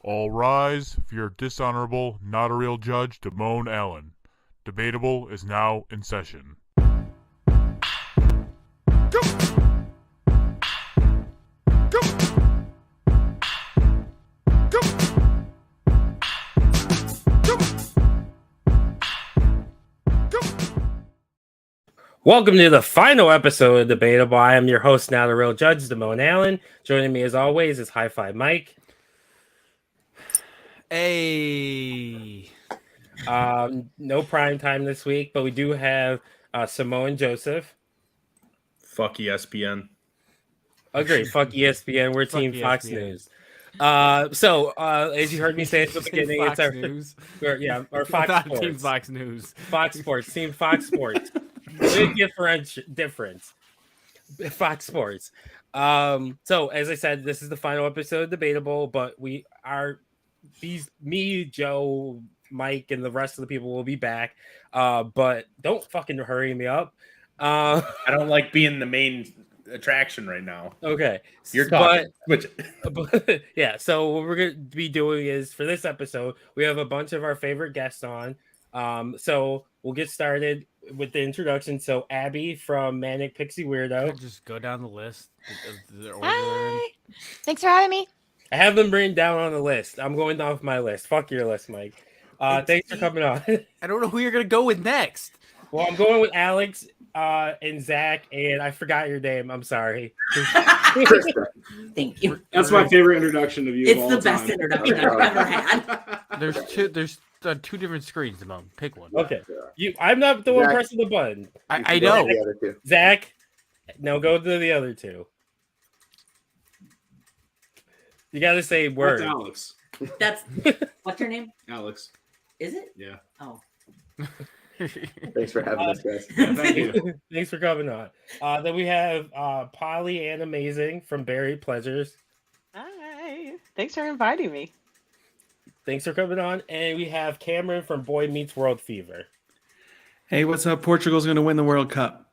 All rise for your dishonorable, not a real judge, Damone Allen. Debatable is now in session. Welcome to the final episode of Debatable. I am your host, now the real judge, Damone Allen. Joining me as always is High Five Mike. Hey. No prime time this week, but we do have Samoan Joseph. Fuck ESPN. Agree. Fuck ESPN. We're Team ESPN. Fox News. As you heard me say at the beginning, Fox it's our News. Or Fox Not Sports. Team Fox News. Fox Sports. Team Fox Sports. Big difference. Fox Sports. So as I said, this is the final episode of Debatable, but me, Joe, Mike, and the rest of the people will be back. But don't fucking hurry me up. I don't like being the main attraction right now. Okay. You're talking. But yeah, so what we're going to be doing is for this episode, we have a bunch of our favorite guests on. So we'll get started with the introduction. So Abby from Manic Pixie Weirdo. Just go down the list. The order. Hi. Thanks for having me. I have them written down on the list. I'm going off my list. Fuck your list, Mike. Thanks for coming on. I don't know who you're going to go with next. Well, I'm going with Alex and Zach, and I forgot your name. I'm sorry. Thank you. That's my favorite introduction of you. It's of the all best time. introduction I've ever had. There's two different screens, Simone. Pick one. Okay. I'm not the one Zach. pressing the button. I know. The other two. Zach, no, go to the other two. You got to say That's word. Alex. That's what's your name? Alex. Is it? Yeah. Oh, Thanks for having us, guys. Thank you. Thanks for coming on. Then we have Polly and Amazing from Buried Pleasures. Hi. Thanks for inviting me. Thanks for coming on. And we have Cameron from Boy Meets World Fever. Hey, what's up? Portugal's going to win the World Cup.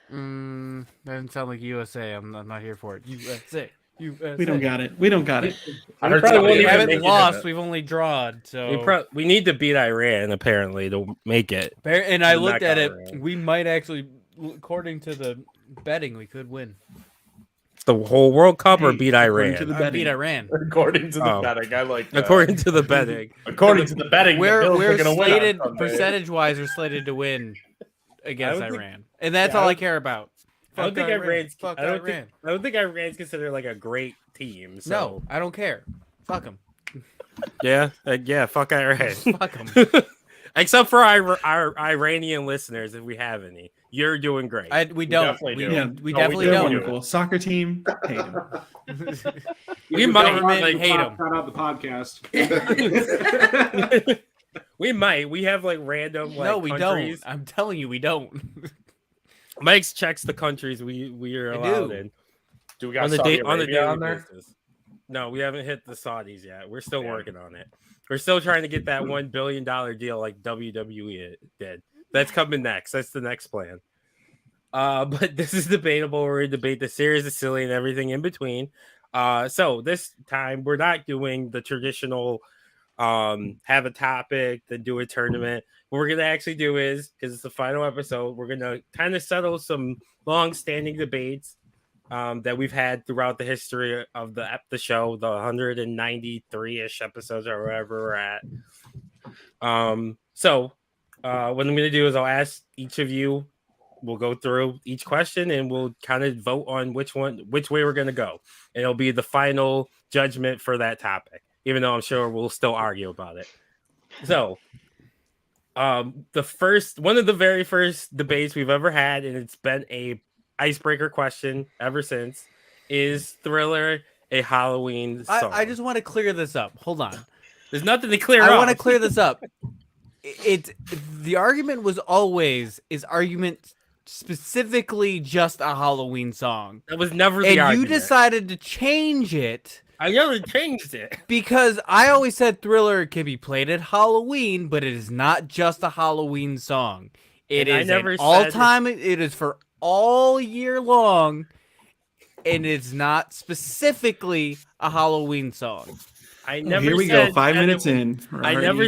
That doesn't sound like USA. I'm not here for it. USA. We don't got it. We don't got it. I heard probably somebody won't We even haven't make it lost. We've only drawn. So We need to beat Iran, apparently, to make it. and I We're looked not at it. gonna win. We might actually, according to the betting, we could win. The whole World Cup or Hey, beat according Iran? to the Beat betting. Iran. According to the Oh. betting, I like that. According to the betting. According to the betting, the We're Bills are gonna win on slated Sunday. percentage-wise. We're slated to win against I would think- Iran, and that's yeah, all I I would- care about. I don't think Iran's. Fuck I don't Iran. think Iran's considered like a great team. So. No, I don't care. Fuck them. Yeah. Fuck Iran. Fuck them. Except for our Iranian listeners, if we have any, you're doing great. We don't. definitely We, do. Yeah, we No, definitely do. They're don't. wonderful. Soccer team, hate them. We might like hate 'em. Cut out the podcast. We might. We have like random like No, we countries. don't. I'm telling you, we don't. Mike's checks the countries we are I allowed do. in. Do we got On the Saudi day on the Arabia daily on there? basis. No, we haven't hit the Saudis yet. We're still Damn. working on it. We're still trying to get that $1 billion deal like WWE did. That's coming next. That's the next plan. But this is debatable. We're going to debate the series, the silly, and everything in between. So this time we're not doing the traditional have a topic, then do a tournament. What we're gonna actually do is, because it's the final episode, we're gonna kind of settle some long-standing debates that we've had throughout the history of the show, the 193-ish episodes or wherever we're at. So what I'm gonna do is I'll ask each of you. We'll go through each question and we'll kind of vote on which way we're gonna go, and it'll be the final judgment for that topic. Even though I'm sure we'll still argue about it. So, one of the very first debates we've ever had, and it's been a icebreaker question ever since, is Thriller a Halloween song? I just want to clear this up. Hold on. There's nothing to clear I up. want to clear this up. The argument was always argument specifically just a Halloween song, That was never the and argument. you decided to change it. I never changed it. Because I always said Thriller can be played at Halloween, but it is not just a Halloween song. It And I is never an said- all-time. It is for all year long, and it's not specifically a Halloween song. I never. Here we said go. 5 that minutes it was- in. We're I already- never.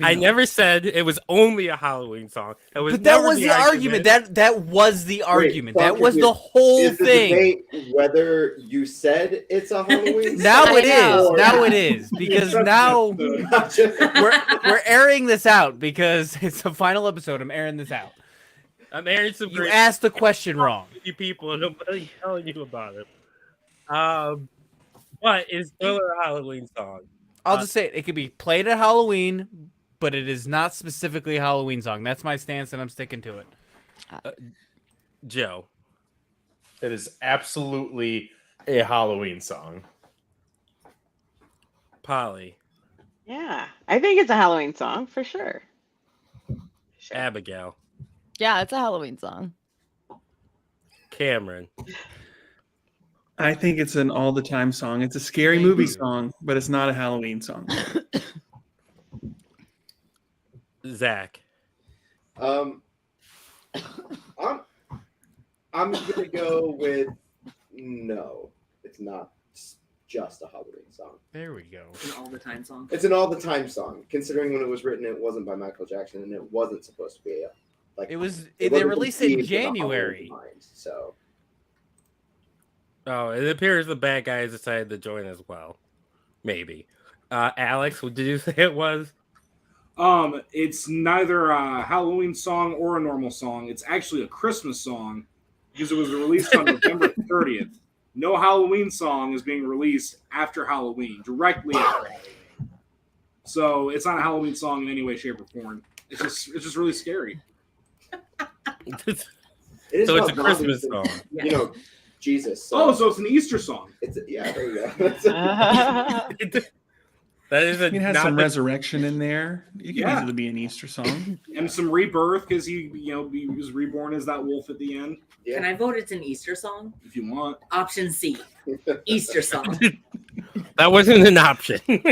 I never said it was only a Halloween song. It was But that never was the argument. That was the argument. so I'm That was the confused. whole Is the thing. debate whether you said it's a Halloween Now song it is. or- Now it is because now Not just- we're airing this out because it's the final episode. I'm airing this out. I'm airing some. You great asked the question wrong. you people, and nobody's telling you about it. What is Thriller a Halloween song? I'll just say it could be played at Halloween, but it is not specifically a Halloween song. That's my stance, and I'm sticking to it. Joe. It is absolutely a Halloween song. Polly. Yeah, I think it's a Halloween song for sure. Abigail. Yeah, it's a Halloween song. Cameron. I think it's an all the time song. It's a scary movie song, but it's not a Halloween song. Zach. I'm gonna go with no. It's not just a Halloween song. There we go. An all the time song. It's an all the time song. Considering when it was written, it wasn't by Michael Jackson, and it wasn't supposed to be like It was. it They wasn't released it in conceived with a Halloween January. mind, so Oh, it appears the bad guys decided to join as well. Maybe. Alex, what did you say it was? It's neither a Halloween song or a normal song. It's actually a Christmas song because it was released on November 30th. No Halloween song is being released after Halloween, directly after Halloween. So it's not a Halloween song in any way, shape, or form. It's just really scary. it is So it's a about Christmas zombies song. and, you know, Jesus. Oh, so it's an Easter song. It's yeah, there you go. That is a It has not some the- resurrection in there. It could Yeah. easily be an Easter song. And some rebirth because he was reborn as that wolf at the end. Yeah. Can I vote it's an Easter song? If you want. Option C. Easter song. That wasn't an option. You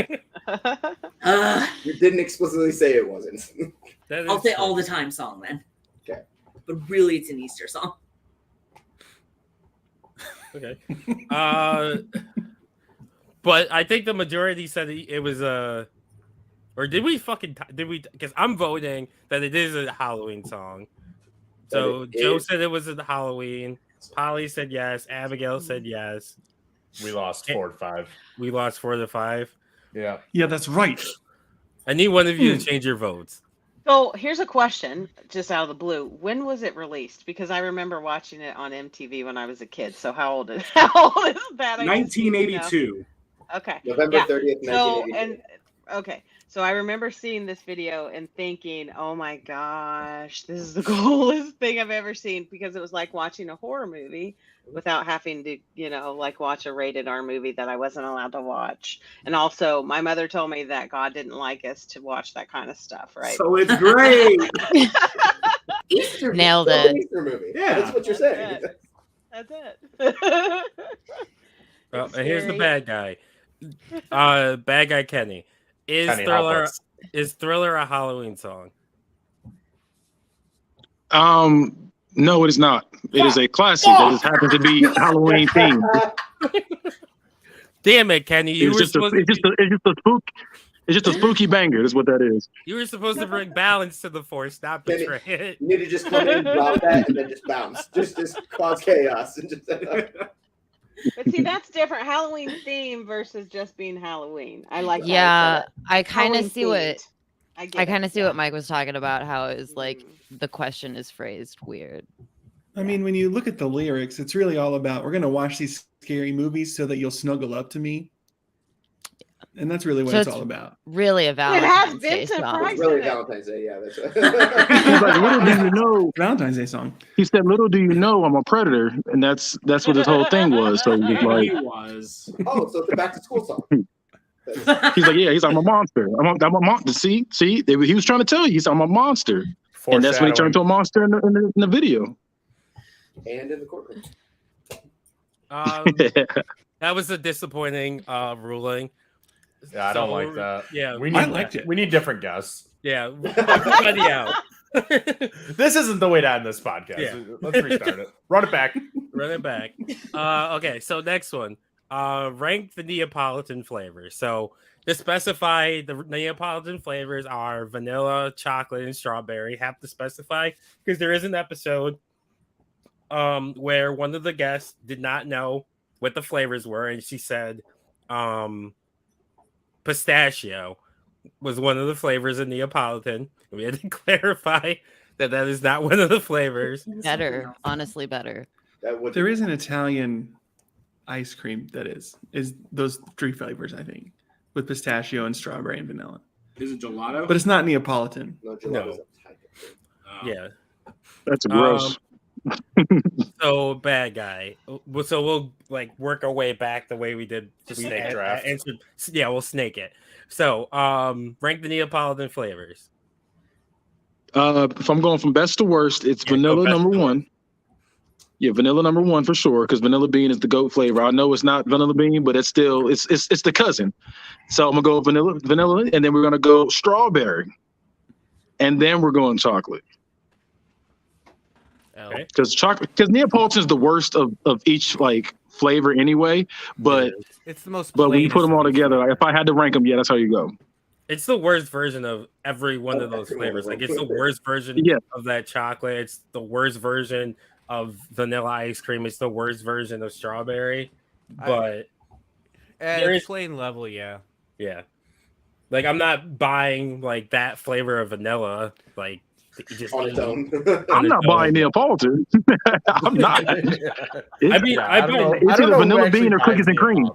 didn't explicitly say it wasn't. That I'll is say true. all the time song then. Okay. But really, it's an Easter song. Okay. But I think the majority said it was a. Or did we fucking did we? Because I'm voting that it is a Halloween song. So That it Joe is? said it was a Halloween. Polly said yes. Abigail said yes. We lost 4-5. We lost 4-5. Yeah. Yeah, that's right. I need one of you to change your votes. So here's a question, just out of the blue. When was it released? Because I remember watching it on MTV when I was a kid. So how old is that? I just need to know. 1982. Okay. November Yeah. 30th, So 1982. okay. So I remember seeing this video and thinking, "Oh my gosh, this is the coolest thing I've ever seen," because it was like watching a horror movie without having to, like watch a rated R movie that I wasn't allowed to watch. And also, my mother told me that God didn't like us to watch that kind of stuff, right? So it's great. Easter Nailed it's an it. Easter movie. Yeah. That's what you're saying. That's it. Well, and here's the Scary. bad guy. Bad guy Kenny. Is Kenny, Thriller help us. is Thriller a Halloween song? No, it is not. It is a classic that just happens to be Halloween themed. Damn it, Kenny! You were It's supposed just a spooky banger. That's what that is. you were supposed to bring balance to the force, not Kenny, betray it. You need to just come in, drop that, and then just bounce. Just cause chaos. And just, But see, that's different. Halloween theme versus just being Halloween. I like. Yeah, I kind Halloween of see what themed. I I kind of see yeah. what Mike was talking about. How it was like the question is phrased weird. I mean, when you look at the lyrics, it's really all about we're going to watch these scary movies so that you'll snuggle up to me. And that's really what So it's it's all about. Really a It has Valentine's Day Vincent song. Price really in it. Valentine's Day, yeah. That's He's like, little do you know, Valentine's Day song. he said, little do you know I'm a predator. And that's what his whole thing was. So he's Yeah, like, he was. Oh, so it's a back to school song. he's like, yeah, he's like, I'm a monster. I'm a monster. See, he was trying to tell you, he's I'm a monster. And that's when he turned to a monster in the video. And in the courtroom. That was a disappointing ruling. Yeah, I don't So, like that. Yeah, we I need liked it. We need different guests. yeah. Everybody out. This isn't the way to end this podcast. Yeah. Let's restart it. Run it back. Run it back. Okay, so next one. rank the Neapolitan flavors. So to specify, the Neapolitan flavors are vanilla, chocolate, and strawberry. Have to specify because there is an episode where one of the guests did not know what the flavors were, and she said pistachio was one of the flavors in Neapolitan. We had to clarify that is not one of the flavors. Better, honestly, better. There is an Italian ice cream that is those 3 flavors, I think, with pistachio and strawberry and vanilla. Is it gelato? But it's not Neapolitan. No, gelato's a type of thing. Yeah. That's gross. So bad guy. So we'll like work our way back the way we did. Snake draft. Yeah, we'll snake it. So rank the Neapolitan flavors. If I'm going from best to worst, it's vanilla number 1. Yeah, vanilla number 1 for sure, because vanilla bean is the goat flavor. I know it's not vanilla bean, but it's still it's the cousin. So I'm gonna go vanilla, and then we're gonna go strawberry, and then we're going chocolate. Okay. Because Neapolitan is the worst of each like flavor anyway. But it's the most. But when you put them all together, like, if I had to rank them, yeah, that's how you go. It's the worst version of every one of those flavors. Like it's the worst version of that chocolate. It's the worst version of vanilla ice cream. It's the worst version of strawberry. But at plain level, yeah. Yeah. Like I'm not buying like that flavor of vanilla. Like just on its own. I'm not buying Neapolitan. I'm not. I mean, I don't know. It's either vanilla bean or cookies and cream.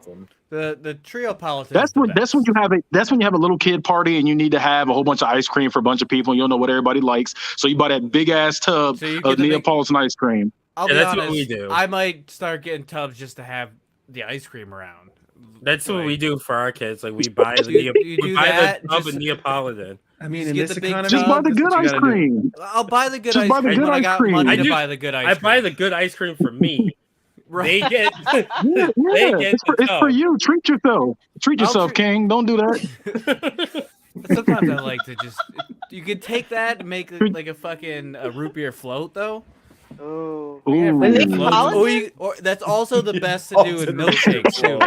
The Triopolitan. That's when you have a little kid party and you need to have a whole bunch of ice cream for a bunch of people and you don't know what everybody likes. So you buy that big ass tub of Neapolitan ice cream. I'll be honest, what we do. I might start getting tubs just to have the ice cream around. That's what we do for our kids. Like we buy the tub of Neapolitan. I mean, in this economy, just buy the good ice cream. I'll buy the good ice cream when I got money to buy the good ice cream. I buy the good ice cream for me. Right. They get. It's for you. Treat yourself. Treat yourself, King. Don't do that. Sometimes I like to just. You could take that and make like a fucking root beer float, though. Oh, or that's also the best to do with milkshakes too.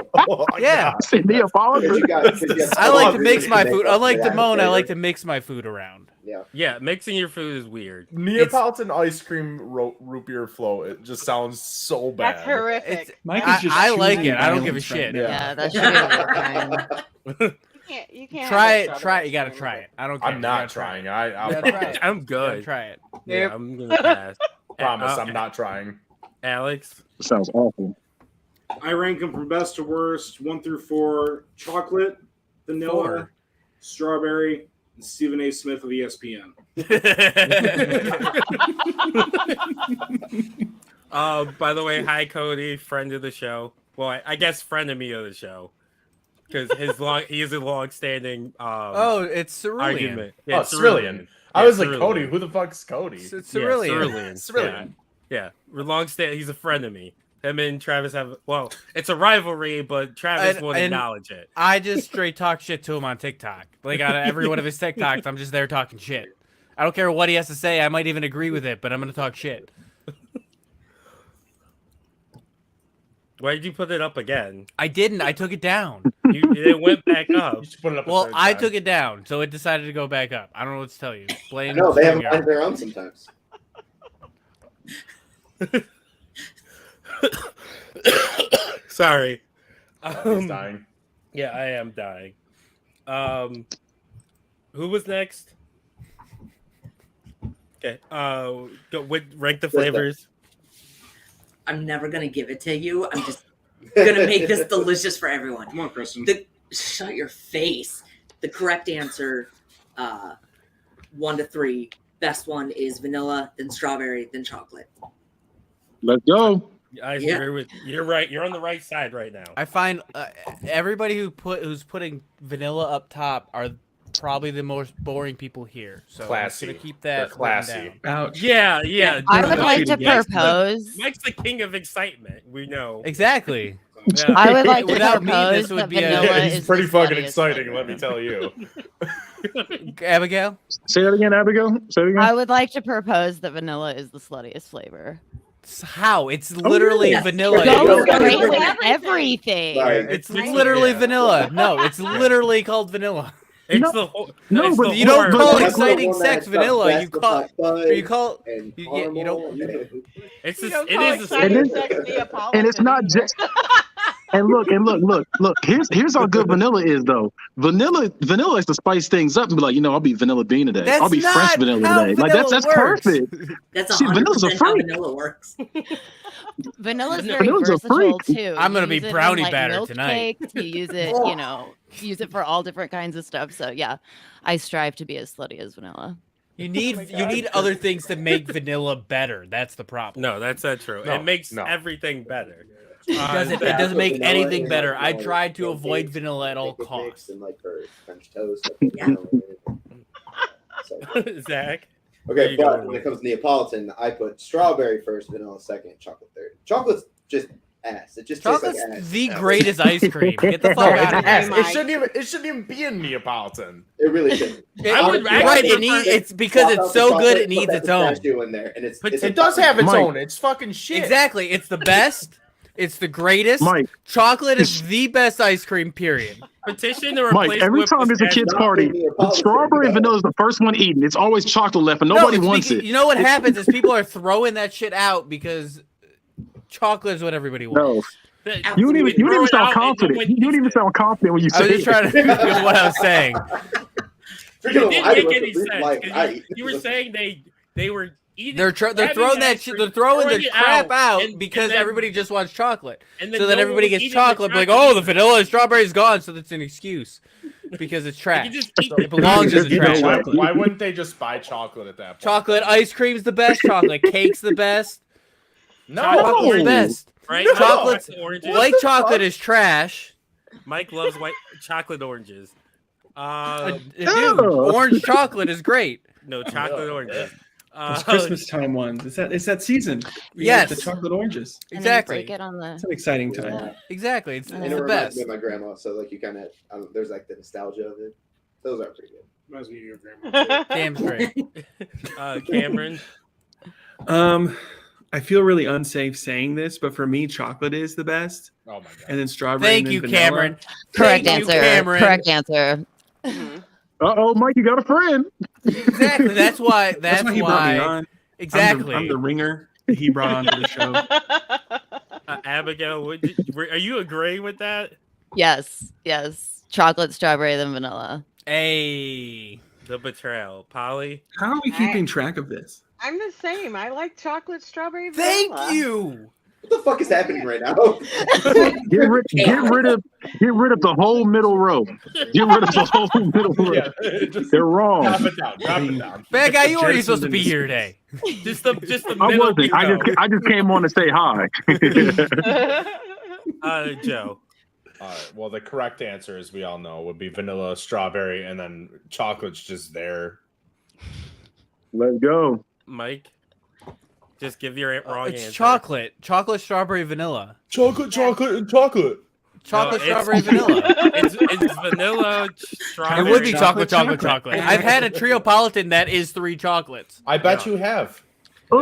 Yeah, I like to mix my food. Unlike Damone, I like to mix my food around. Yeah, mixing your food is weird. Neapolitan ice cream root beer float. It just sounds so bad. That's horrific. I like it. I don't give a shit. Yeah, that's true. You can't try it. You gotta try it. I don't care. I'm not trying. I'm good. Try it. Yeah, I'm gonna pass. Promise, I'm not trying. Alex, that sounds awful. I rank them from best to worst, 1 through 4: chocolate, vanilla, strawberry, and Stephen A. Smith of ESPN. By the way, hi Cody, friend of the show. Well, I guess frenemy of the show. Because he is a long-standing it's Cerulean. argument. Yeah, Cerulean. I was like, Cody, who the fuck's Cody? It's Cerulean. Cerulean. Yeah. We're long-standing. He's a friend of me. Him and Travis have, well, it's a rivalry, but Travis won't acknowledge it. I just straight talk shit to him on TikTok. Like on every one of his TikToks, I'm just there talking shit. I don't care what he has to say. I might even agree with it, but I'm going to talk shit. Why did you put it up again? I didn't. I took it down. It went back up. You should put it up. Well, I took it down, so it decided to go back up. I don't know what to tell you. Blame. No, they have minds their own sometimes. Sorry. He's dying. Yeah, I am dying. Who was next? Okay. Rank the flavors. I'm never gonna give it to you. I'm just gonna make this delicious for everyone. Come on, Kristen. Shut your face. The correct answer, 1 to 3. Best one is vanilla, then strawberry, then chocolate. Let's go. I agree with you're right. You're on the right side right now. I find everybody who's putting vanilla up top are probably the most boring people here. So classy. I'm gonna keep that classy. Ouch. Yeah. I would like to propose. Mike's the king of excitement. We know exactly. Yeah. I would like to Without propose me, this would that be vanilla He's is pretty the fucking sluttiest exciting. flavor. Let me tell you. Abigail, Say that again, Abigail. Say it again. I would like to propose that vanilla is the sluttiest flavor. How? It's literally yes. vanilla. Go You don't- straight with everything. Right. It's literally vanilla. No, it's literally called vanilla. It's No, the whole. no, it's but the You don't horror. call That's the exciting one that sex has the vanilla. best You of call. hot fudge You call. and You, yeah, you don't. caramel. It's You just, don't it call is the exciting same. sex And Neapolitan it's not either. just. And look. Here's how good vanilla is, though. Vanilla is to spice things up and be like, I'll be vanilla bean today. That's I'll be fresh not vanilla how today. Like vanilla that's works. perfect. That's See, vanilla's a 100% how freak. vanilla works. Vanilla's very Vanilla's a versatile freak. too. I'm gonna You be use it in, brownie like, batter tonight. milkshakes, you use it, use it for all different kinds of stuff. So yeah, I strive to be as slutty as vanilla. You need other things to make vanilla better. That's the problem. No, that's not true. No, it makes no. everything better. It doesn't make Vanilla anything and, better. like, I tried to pancakes, avoid vanilla at all pancake mix costs. and like for French toast. I put vanilla in it. So, Zach. okay, you but going when with? it comes to Neapolitan, I put strawberry first, vanilla second, chocolate third. Chocolate's just ass. It just tastes like Chocolate's ass. the greatest ice cream. Get the No, fuck it's out of ass. here. Mike. It shouldn't even be a Neapolitan. It really shouldn't. I would Honestly, actually Right, it's because swap it's out the so good chocolate, it needs put that its own. pistachio in there, and it's It does have its Mike. own. It's fucking shit. Exactly. It's the best. It's the greatest. Mike, Chocolate is the best ice cream, period. Petition to Mike, replace every whipped time there's a pistachio. kid's party, the strawberry and vanilla is the first one eaten. It's always chocolate left, and nobody it's wants because- it. You know what happens is people are throwing that shit out because chocolate is what everybody wants. No, you don't even Throw it sound out and confident. nobody You don't eats even it. sound confident when you I was say just trying to think of what I was saying. It didn't make any sense. 'Cause you were saying they were eating. They're throwing that shit. They're throwing the it crap out and because then- everybody just wants chocolate. and So then no everybody one was gets eating the chocolate. Like, chocolate oh, the vanilla and strawberry is gone, so that's an excuse because it's You trash. can just eat It belongs as a You know trash. what? Why wouldn't they just buy chocolate at that point? Chocolate ice cream's the best. Chocolate cake's the best. No. Chocolate's the best. right? No. Chocolate's Oranges. white chocolate is trash. Mike loves white chocolate oranges. Dude, orange chocolate is great. No chocolate oranges. Those Christmas time ones. It's that season. You Yes. get the chocolate oranges. And then you Exactly. break it on It's the. an exciting time. Yeah. Exactly. It's And the it reminds best. me of my grandma, so like you kind of there's like the nostalgia of it. Those are pretty good. Reminds me of your grandma. Damn straight. Cameron. I feel really unsafe saying this, but for me, chocolate is the best, Oh my god. and then strawberry. Thank and then you, vanilla. Cameron. Correct Thank you, answer. Cameron. Correct answer. Uh-oh, Mike, you got a friend. Exactly. That's why. That's why he brought me on. Exactly. I'm the ringer that he brought onto the show. Abigail, are you agreeing with that? Yes. Yes. Chocolate, strawberry, then vanilla. Hey. The betrayal. Polly? How are we keeping track of this? I'm the same. I like chocolate, strawberry, Thank vanilla. you. What the fuck is happening right now? Get rid of the whole middle row. Get rid of the whole middle row. Yeah, just They're wrong. drop it down. Drop it down. Bad guy, you weren't supposed to Jetsons be in here this- today. Just the I middle wasn't. I just came on to say hi. Joe. All right. Well, the correct answer, as we all know, would be vanilla, strawberry, and then chocolate's just there. Let's go. Mike? Just give your wrong It's answer. chocolate. Chocolate, strawberry, vanilla. Chocolate, and chocolate. Chocolate, it's- strawberry, vanilla. It's vanilla, It strawberry. would be chocolate, chocolate. chocolate. I've had a Triopolitan that is 3 chocolates. I bet you have. Oh,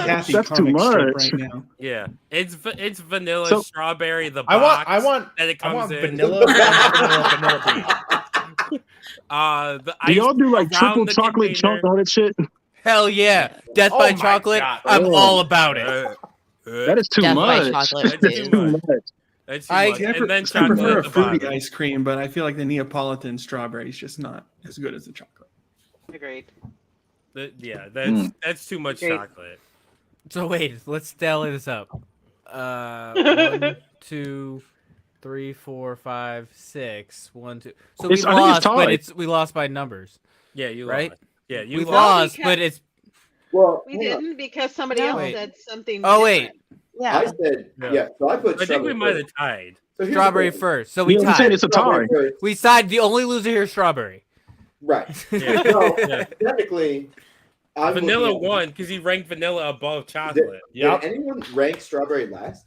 Kathy that's too comic strip much. right now. Yeah, it's vanilla, So- strawberry. The I box want that it I comes want in. vanilla, vanilla bean. The Do y'all ice do like around triple the chocolate container. chunk, all that shit? Hell yeah. Death Oh by my chocolate. God. I'm Oh. all about it. That is too Death by much. chocolate, That's too. too much. That's too I- much. See, And then I chocolate prefer at a the fruity bottom. ice cream, but I feel like the Neapolitan strawberry is just not as good as the chocolate. Agreed. Yeah, Mm. that's too much Great. chocolate. So wait, let's tally this up. 1, 2, 3, 4, 5, 6. 1, 2. So we I think it's lost, but tied. we lost by numbers. Yeah, you Right? lost. Yeah, you We lost. lost, because- but it's. Well, We hang on. didn't because somebody No. else Wait. said something. Oh wait, Yeah. I said Yeah. yeah. So I put. I think we strawberry might first. have tied. So here's the strawberry thing. first. So we Yeah, I'm saying tied. it's a Strawberry tie. first. We tied. The only loser here is strawberry. Right. Yeah. So Yeah. technically, I'm Vanilla looking at- won because he ranked vanilla above Did, chocolate. Yep. did anyone rank strawberry last?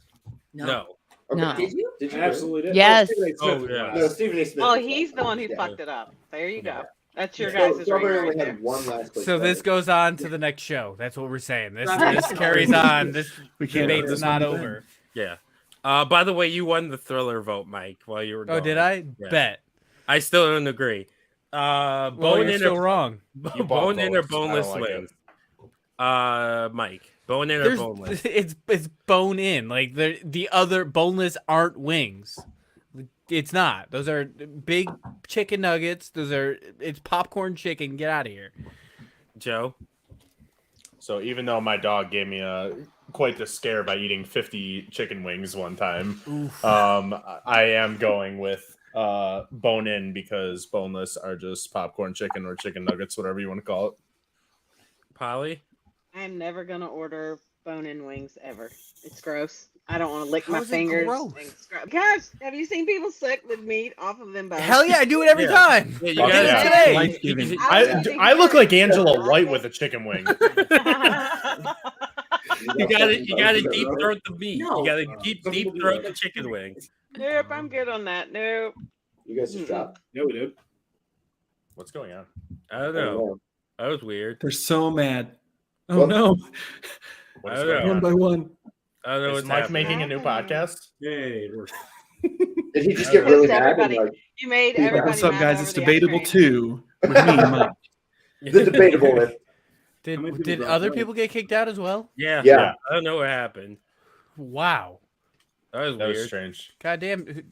No. Okay, No. Did you? Did you? Absolutely did. Yes. Stephen A. Smith Oh, was yeah. last. No, Stephen A. Smith. Oh, was he's last. the one who Yeah. fucked it up. There you go. That's your So guys' ring Strawberry right only there. had one last place. So this left. goes on to the next show. That's what we're saying. This Right. carries on. This We can't debate's this not one over. Yeah. By the way, you won the Thriller vote, Mike, while you were Oh, gone. did I? Yeah. Bet. I still don't agree. Well, Bone you're in still or wrong. You bought bone in or both. I don't boneless like it. wings? Mike, bone in or boneless? It's bone in. Like the other boneless aren't wings. It's not. Those are big chicken nuggets. It's popcorn chicken. Get out of here, Joe. So even though my dog gave me quite the scare by eating 50 chicken wings one time, I am going with bone in because boneless are just popcorn chicken or chicken nuggets, whatever you want to call it. Polly? I'm never gonna order bone-in wings ever. It's gross. I don't want to lick How my is it fingers. gross? Gosh, have you seen people suck the meat off of them bones? Hell yeah, I do it every time. Yeah, you Fuck guys yeah. Today. Life-giving. I look like Angela White with a chicken wing. You gotta deep throat the meat. No. You gotta deep throat the chicken wings. Nope, I'm good on that. Nope. You guys just dropped. No, we did. What's going on? I don't know. That was weird. They're so mad. Oh Well- no! What I is don't going know. One on? by one. I don't know Is what's Mike happening. making a new podcast? Yay. Did he just get really Pissed mad? And everybody. like, You made everybody What's up, mad guys? over It's the Debatable ice 2 with me and Mike. the debatable with. How many Did people other dropped people get kicked out as well? Yeah. Yeah. I don't know what happened. Wow. That was That was weird. strange. Goddamn. There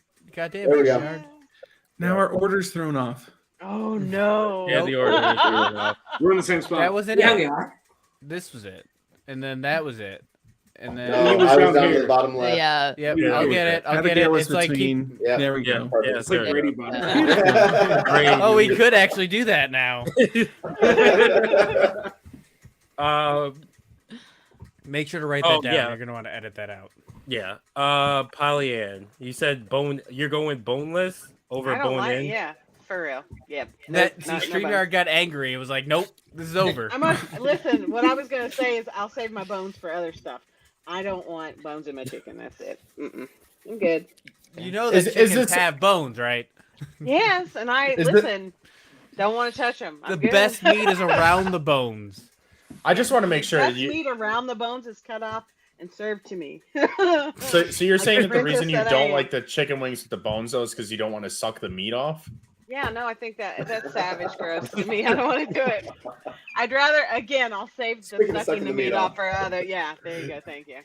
we go. Bernard. Now our order's thrown off. Oh no. Yeah, the order was weird enough. We're in the same spot. That wasn't Yeah, it. we are. This was it, and then that was it, and then. No, was I was down down to here. the bottom left. Yeah. Yep, Yeah, I'll it was get it. I'll get it. Abigail is It's like keep. between. Yeah. There we Yeah. go. Yeah, It's like there Brady we go. Bunch. Great. Oh, we could actually do that now. Make sure to write that Oh, down. yeah. You're gonna want to edit that out. Yeah. Pollyann, you said bone. You're going boneless over I don't bone like. in. Yeah, for real. Yeah. That Nope, not- StreamYard nobody. got angry. It was like, nope, this is over. Listen, what I was gonna say is I'll save my bones for other stuff. I don't want bones in my chicken. That's it. I'm good. You know that Is chickens this- have bones, right? Yes, and I Is listen. Don't want to touch them. The best meat is around the bones. I just want to make sure Best you. meat around the bones is cut off and served to me. So you're Like saying the that the reason princess you that I don't am. like the chicken wings with the bones though is because you don't want to suck the meat off? Yeah, no, I think that's savage, gross to me. I don't want to do it. I'd rather, again, I'll save the Speaking of sucking the meat off for other. Yeah, there you go. Thank you.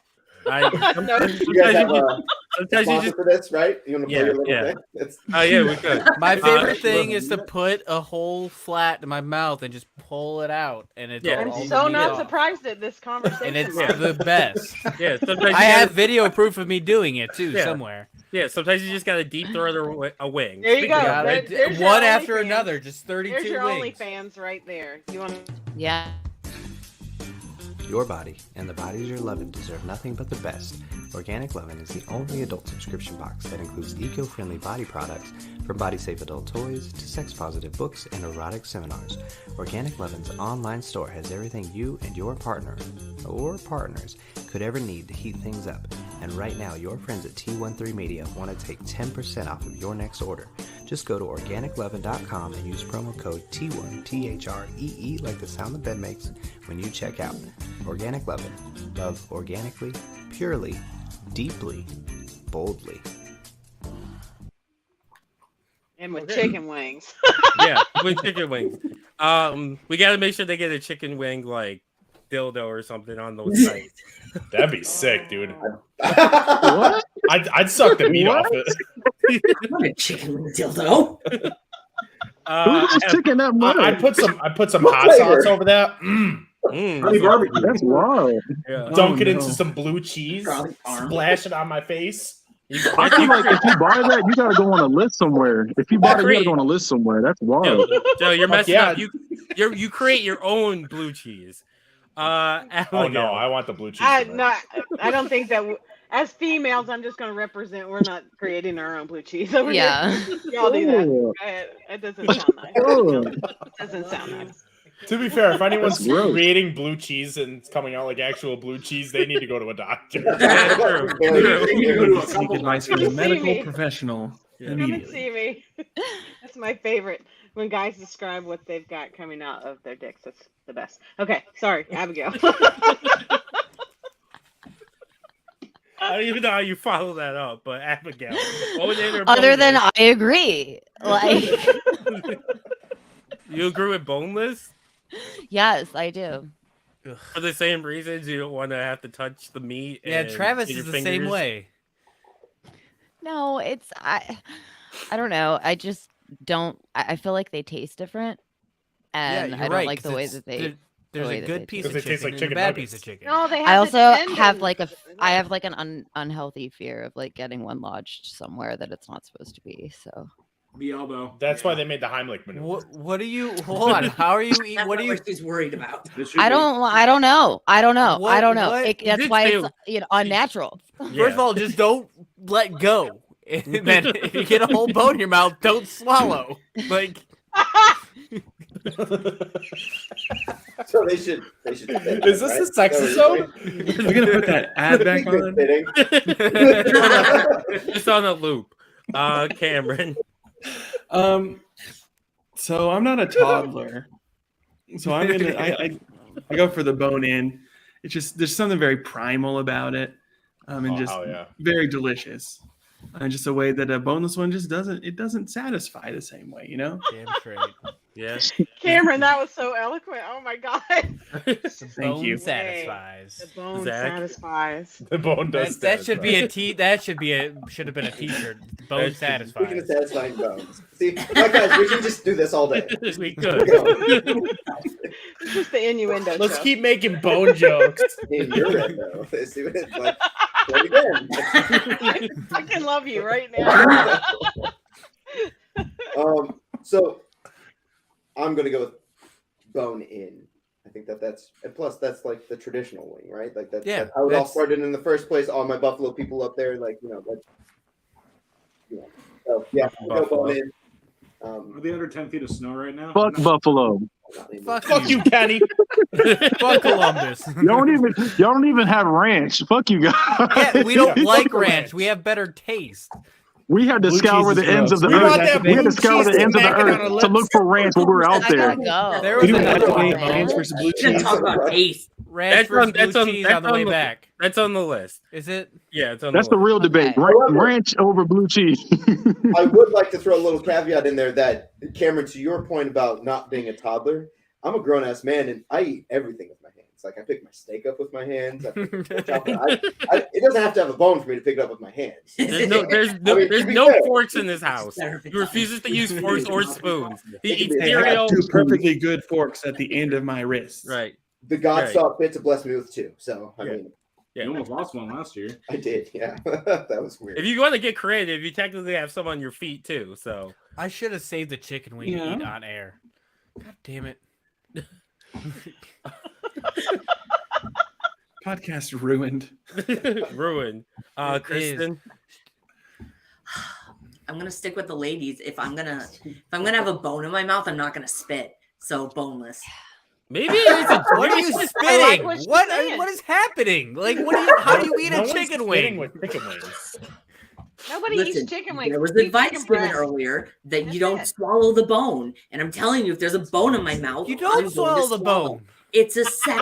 Sometimes You guys have a sometimes you sponsor just. for this, right? You want to Yeah, play your little yeah. thing? It's, Oh yeah, we could. My favorite thing well, is to put a whole flat in my mouth and just pull it out, and it's Yeah. all I'm the so meat not off. surprised at this conversation. And it's Mark. the best. Yeah, sometimes I you have gotta, video proof of me doing it too Yeah. somewhere. yeah, sometimes you just gotta deep throat a wing. There you Speaking go. of Got There- it. there's your One after OnlyFans. another, just 32 There's your wings. OnlyFans right there. You want? Yeah. Your body and the bodies you're loving deserve nothing but the best. Organic Lovin' is the only adult subscription box that includes eco-friendly body products from body-safe adult toys to sex-positive books and erotic seminars. Organic Lovin's online store has everything you and your partner or partners could ever need to heat things up. And right now, your friends at T13 Media want to take 10% off of your next order. Just go to organiclovin.com and use promo code T1, T-H-R-E-E, like the sound the bed makes, when you check out. Organic Lovin'. Love organically, purely, deeply, boldly. And with chicken wings. Yeah, with chicken wings. We gotta make sure they get a chicken wing like dildo or something on the site. That'd be sick, dude. What? I'd suck the meat off it. Not a chicken wing dildo. Who's chicken that much? I'd put some What hot flavor? sauce over that. Honey barbecue. That's wild. Yeah. Dunk it no. into some blue cheese. Garlic parm. Splash it on my face. I feel like if you buy that, you gotta go on a list somewhere. If you buy that, you gotta go on a list somewhere. That's wild. Joe, you're Fuck messing yeah. up. You create your own blue cheese. Oh Abigail. no, I want the blue cheese. I for that. no, I don't think that. As females, I'm just going to represent. We're not creating our own blue cheese over Yeah. here. Y'all do that. Ooh. Go ahead. It doesn't sound nice. Ooh. It doesn't sound nice. To be fair, if anyone's That's gross. creating blue cheese and it's coming out like actual blue cheese, they need to go to a doctor. Yeah, true. You go to a Come seek advice from and a see medical me. professional Yeah. Come and immediately. see me. That's my favorite. when guys describe what they've got coming out of their dicks. That's the best. Okay, sorry, Abigail. I don't even know how you follow that up, but Abigail. Other than I agree. Like, you agree with boneless? yes, I do. For the same reasons you don't want to have to touch the meat. Yeah, and Travis get is your the same fingers. way. No, I don't know. I just don't. I feel like they taste different, and you're I don't right, like the 'cause way it's- that they. there's the a way that good they piece taste. of chicken and a bad piece of chicken. No, they have I the also have tendons. like I have like an unhealthy fear of like getting one lodged somewhere that it's not supposed to be. So The elbow. That's why they made the Heimlich maneuver. What do you hold on? How are you eating? That's What not are you? what she's worried about. I don't know. I don't know. I don't know. What- That's why it's unnatural. First of all, just don't let go. And then if you get a whole bone in your mouth, don't swallow. Like. So they should. Fit, Is this right? a sex zone? We're gonna put that ad back on. It's on a loop. Cameron. So I'm not a toddler. So I'm gonna I go for the bone in. It's just there's something very primal about it. And just hell yeah. very delicious. And just a way that a boneless one just doesn't satisfy the same way, you know? Damn straight. Yeah. Cameron, that was so eloquent. Oh my god. Thank you. Satisfies. The bone Zach? satisfies. The bone does. That should be should have been a t-shirt. Bone Speaking satisfies. of satisfying bones. See, my guys, we can just do this all day. We could. It's just the innuendo. Let's show. keep making bone jokes. Innuendo. See what it's like. Play it again. I fucking love you right now. So I'm gonna go with bone in. I think that's and plus that's like the traditional wing, right? Like that's how it all started in the first place. All my Buffalo people up there, like So yeah, I'll go bone in. Are they under 10 feet of snow right now? Fuck Buffalo. Fuck you, Kenny. Fuck Columbus. Y'all don't even have ranch. Fuck you guys. Yeah, we don't like ranch. We have better taste. We had to Blue scour cheese the is ends of the gross. We want earth. that We had blue to scour cheese the ends of the smacking on our earth to look for ranch when we were out I there. gotta go. There We was do have to another make one. ranch versus blue We're gonna cheese. talk about taste. Ranch versus blue cheese on the way back. That's on the list. Is it? Yeah, it's on That's the the list. real debate. Okay. Ranch over blue cheese. I would like to throw a little caveat in there that Cameron, to your point about not being a toddler, I'm a grown ass man and I eat everything with my hands. Like I pick my steak up with my hands. It doesn't have to have a bone for me to pick it up with my hands. There's no to be no fair, forks in this house. He refuses to use forks or spoons. He eats I have cereal. 2 perfectly good forks at the end of my wrists. Right. The God Right. saw fit to bless me with 2. So I mean, Yeah. You almost lost one last year. I did. Yeah, that was weird. If you want to get creative, you technically have some on your feet too. So I should have saved the chicken wing to eat on air. God damn it. Podcast ruined. ruined. Kristen. I'm gonna stick with the ladies. If I'm gonna have a bone in my mouth, I'm not gonna spit. So boneless. Maybe it's a What are you spitting? What is happening? Like how do you eat a chicken wing? With chicken wings. Nobody eats chicken wings. There was We eat advice chicken given breast. earlier that That's you don't it. swallow the bone. And I'm telling you, if there's a bone in my mouth, You I'm don't going to swallow the swallow. bone. It's a sex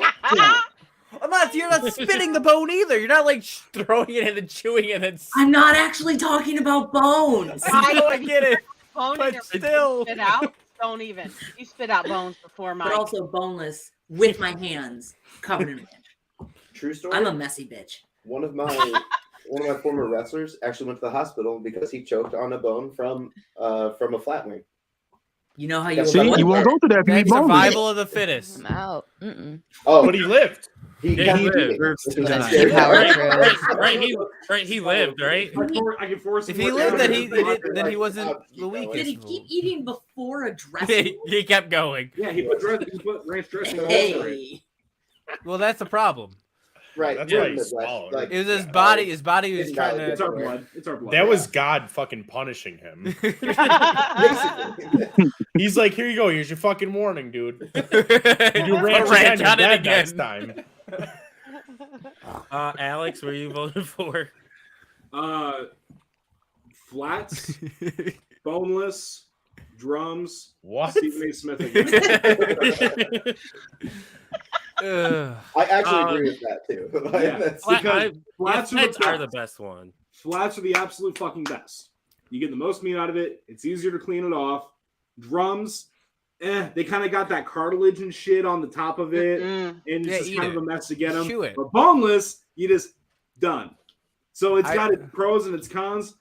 You're not spitting the bone either. You're not like throwing it and then chewing it and I'm not actually talking about bones. I get it. Bone But in your still. spit out. Don't even. You spit out bones before my. But also boneless with my hands covered in ranch. True story. I'm a messy bitch. One of my former wrestlers actually went to the hospital because he choked on a bone from a flat wing. You know how you See, you won't go through that if you eat boneless. Survival of the fittest. I'm out. Mm-mm. Oh, But he lived. he Yeah, he kept lived. eating, which was That's scary. Right. He lived, right? I can force If him he to lived, work then out. then he wasn't the Did he weakest. keep eating before a dressing? He kept going. Yeah, he put ranch dressing all over it. Hey. Well, that's the problem. Right. That's we're why in he the Midwest, swallowed. like, It was his body. His body was trying It's It's to. our blood. It's our blood. That was God fucking punishing him. basically. He's like, here you go. Here's your fucking warning, dude. You Put ranch ranch again, on you're it dead next again. time. Alex, were you voting for? Flats, boneless, drums. What? Stephen A. Smith again. I actually agree with that too. Flats are the best one. Flats are the absolute fucking best. You get the most meat out of it. It's easier to clean it off. Drums, they kind of got that cartilage and shit on the top of it, and it's just kind of a mess to get them. But boneless, you just done. So it's got its pros and its cons.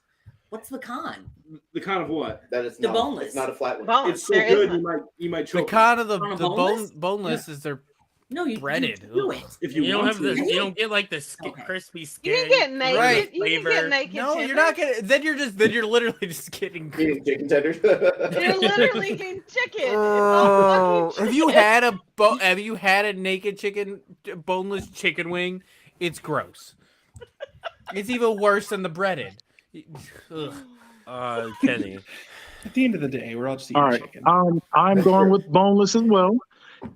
What's the con? The con of what? That it's The not, boneless. It's not a flat one. Boneless. It's so There good isn't. you might choke. The con of the On a boneless? boneless is they're You breaded. do it. If You don't want have to. you don't get like the crispy skin. You can get naked. Right. You can get naked. No, chicken. you're not gonna. Then you're literally just getting Eating chicken tenders. You're literally getting chicken. Oh, have you had a naked chicken, boneless chicken wing? It's gross. It's even worse than the breaded. Ugh. Kenny. At the end of the day, we're all just eating All right, chicken. I'm going with boneless as well.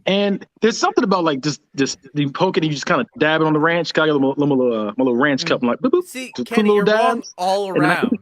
And there's something about like just you poke it, and you just kind of dab it on the ranch. Got a little ranch cup, and like boop, boop, See, just Kenny, put you're little wrong dabs. all around.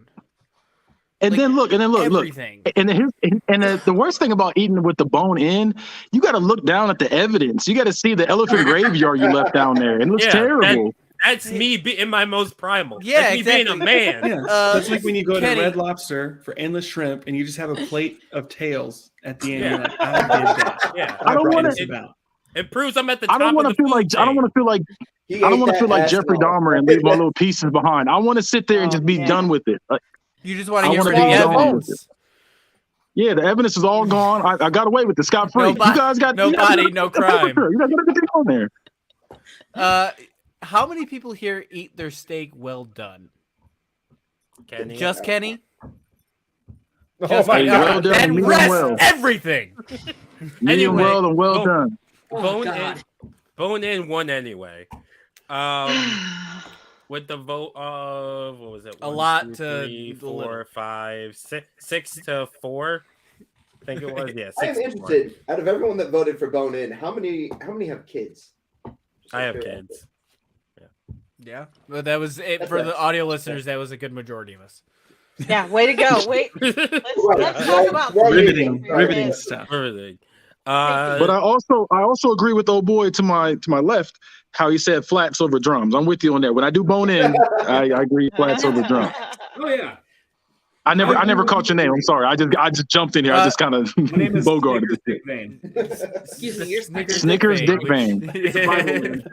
And then look, everything. And the worst thing about eating with the bone in, you got to look down at the evidence. You got to see the elephant graveyard you left down there. It looks terrible. That's me in my most primal. Yeah, that's me exactly. being a man. Yeah, that's like when you go Kenny. to Red Lobster for endless shrimp and you just have a plate of tails at the end. You're like, I did that. Yeah, I don't want to. to. It proves I'm at the top. I don't want to feel like. I don't want to feel like. He I don't ate want to that feel like ass Jeffrey and all. Dahmer and leave my little pieces behind. I want to sit there and just be done with it. Like, You just want I to get wanna rid of be the done with evidence. yeah, the evidence is all gone. I got away with it scot free. You guys got no body, no crime. You guys got everything on there. How many people here eat their steak well done? Kenny. Just Kenny? Oh my Hey, god. well done, And medium rest well. everything. Medium Anyway, well and well done. Bone in won anyway. With the vote of what was it? A lot to 3, 4, 5, 6 to 4. I think it was. Yeah, 6 I am to 4. interested. Out of everyone that voted for Bone In, how many have kids? I have kids. Yeah, but that was it That's for right. the audio listeners. That was a good majority of us. Yeah, way to go. Wait, let's talk about riveting stuff. Riveting. But I also agree with old boy to my left how he said flats over drums. I'm with you on that. When I do bone in, I agree flats over drums. Oh yeah. I never caught your name. I'm sorry. I just jumped in here. I just kind of My name is bogarted Snickers it. Dick Vein. Excuse me, you're Snickers Dick Vein.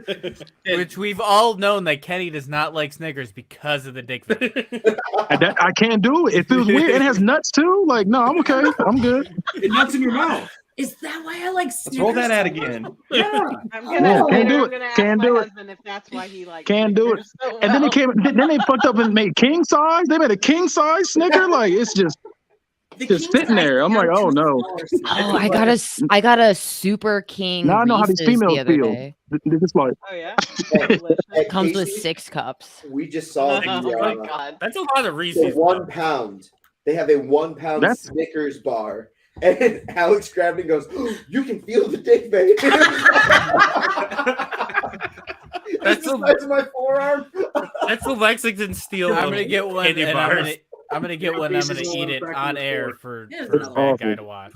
Which we've all known that Kenny does not like Snickers because of the dick vein. I can't do it. It feels weird. It has nuts too. Like, no, I'm okay. I'm good. It nuts in your mouth. Is that why I like Snickers? Let's roll that out again. Yeah. I'm Yeah, gonna, can't do I'm it. gonna ask Can't my do it. husband if that's why he likes Can't do it. Snickers so And then well. then they fucked up and made king size. They made a king size Snicker. Like, it's just sitting there. I'm like, oh no. Oh, I got a super king. Now I know how these Reese's females the other feel. day. They're just like, Oh yeah. It comes with Casey's, 6 cups. We just saw Oh my god. That's a lot of the Reese's. 1 pound. They have a 1 pound That's- Snickers bar. And Alex grabbed it and goes, oh, you can feel the dick vein. That's the size of my forearm. That's the Lexington steel. I'm gonna get one, candy and bars. I'm gonna get one. I'm gonna eat it on air for There's the another bad one. guy to watch.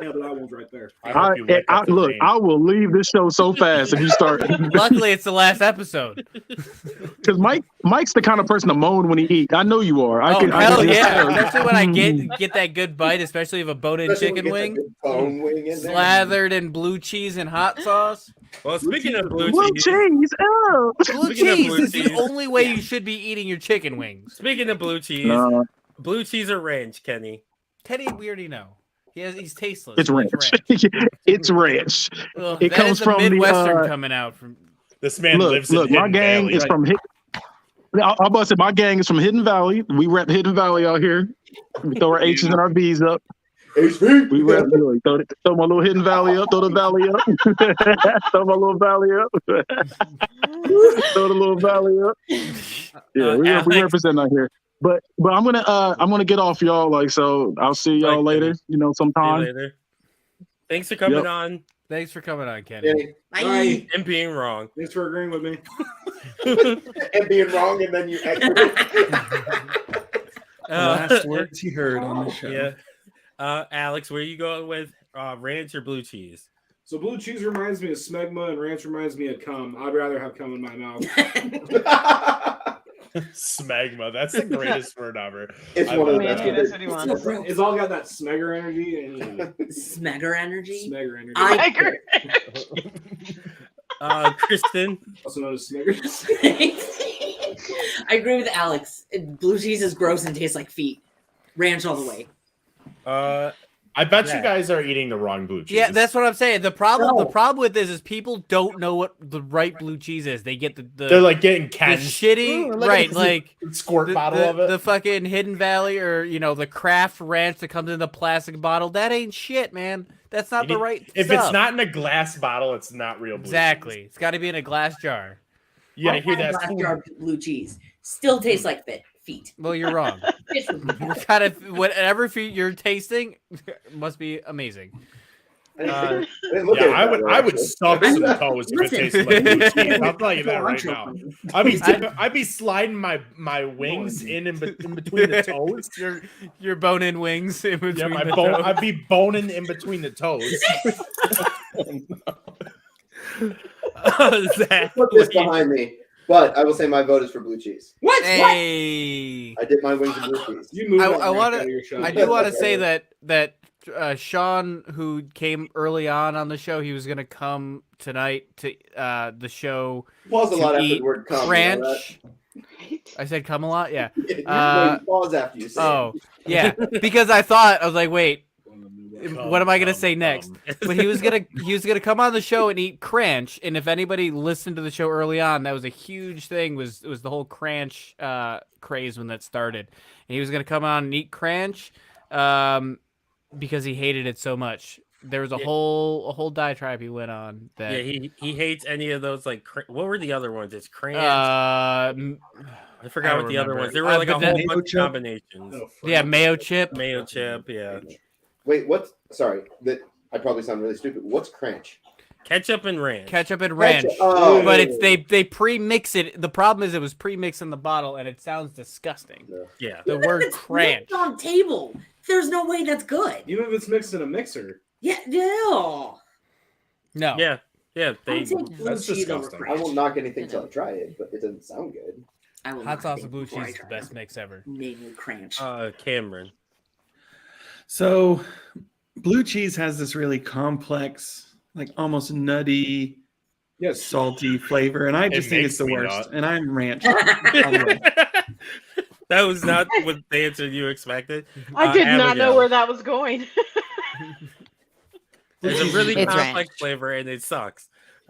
Yeah, but that one's right there. I hope you wake up the look, vein. I will leave this show so fast if you start. Luckily, it's the last episode. Because Mike's the kind of person to moan when he eats. I know you are. I Oh can hell just yeah! tell. Especially when I get that good bite, especially of a bone-in Especially chicken when you wing, get that bone wing in there. slathered in blue cheese and hot sauce. Well, speaking of blue Blue cheese, cheese. Oh. Blue Speaking of cheese blue is the cheese. only way you should be eating your chicken wings. speaking of blue cheese, No, blue cheese or ranch, Kenny? Teddy, we already know. He's tasteless. it's He ranch. likes It's ranch. Ugh, It that comes is a from the, Midwestern coming out from. This man Look, lives in my Hidden gang Valley. is from I'm about to say my gang is from Hidden Valley. We rep Hidden Valley out here. We throw our H's and our V's up. HV. We rep, throw my little Hidden Valley up, throw the valley up, throw my little valley up, throw the little valley up. Yeah, we Alex. represent out here. But I'm gonna get off y'all. Like, so I'll see y'all Bye, later. Kenny. You know, See you sometime. later. Thanks for coming Yep. on Thanks for coming on, Kenny. Yeah. Bye. and being wrong. Thanks for agreeing with me. And being wrong, and then you The last words he heard on the show. Yeah. Alex, where you going with ranch or blue cheese? So blue cheese reminds me of smegma, and ranch reminds me of cum. I'd rather have cum in my mouth. Smegma. That's the greatest word ever. It's one of the That's best. what he wants. It's all got that smegger energy. And Smegger energy. Smegger energy. Kristen. Also known as smegger. I agree with Alex. Blue cheese is gross and tastes like feet. Ranch all the way. I bet you guys are eating the wrong blue cheese. Yeah, that's what I'm saying. The problem with this is people don't know what the right blue cheese is. They get the they're like getting the Ken's shitty like like squirt bottle of it. The fucking Hidden Valley or the Kraft ranch that comes in the plastic bottle. That ain't shit, man. That's not the right If stuff. it's not in a glass bottle, it's not real blue exactly. cheese. It's got to be in a glass jar. You gotta hear that. Glass jar blue cheese still tastes like feet. Well, you're wrong. What kind of whatever feet you're tasting must be amazing. I would sub some toes if it tasted like blue cheese. I'll tell you that right now. I'd be sliding my wings in between the toes. Your bone-in wings in between my the bone. toes. I'd be boning in between the toes. Put this behind me. But I will say my vote is for blue cheese. What? Hey. I dip my wings in blue cheese. I do want to say that Sean, who came early on the show, he was going to come tonight to the show. Pause a lot after the word come. Ranch. I said come a lot? Yeah. Pause after you say Oh, yeah. Because I was like, wait, what am I gonna say next? But he was gonna come on the show and eat cranch. And if anybody listened to the show early on, that was a huge thing. Was the whole cranch craze when that started? And he was gonna come on and eat cranch because he hated it so much. There was a whole diatribe he went on. That he hates any of those like what were the other ones? It's cranch. I forgot what the other ones. There were like a whole bunch of combinations. Yeah, mayo chip. Mayo chip. Yeah. Wait, what? Sorry, I probably sound really stupid. What's cranch? Ketchup and ranch. Ketchup and ranch. Oh. But it's they pre-mix it. The problem is it was pre-mixed in the bottle and it sounds disgusting. Yeah. The word cranch. It's on table. There's no way that's good. Even if it's mixed in a mixer. Yeah. No. Yeah. That's disgusting. I won't knock anything till I try it, but it doesn't sound good. Hot sauce and blue cheese is the best mix ever. Namely cranch. Cameron. So, blue cheese has this really complex, like almost nutty, salty flavor, and I just think it's the worst. And I'm ranch. That was not what the answer you expected. I did not know where that was going. It's a really It's complex ranch. flavor, and it sucks.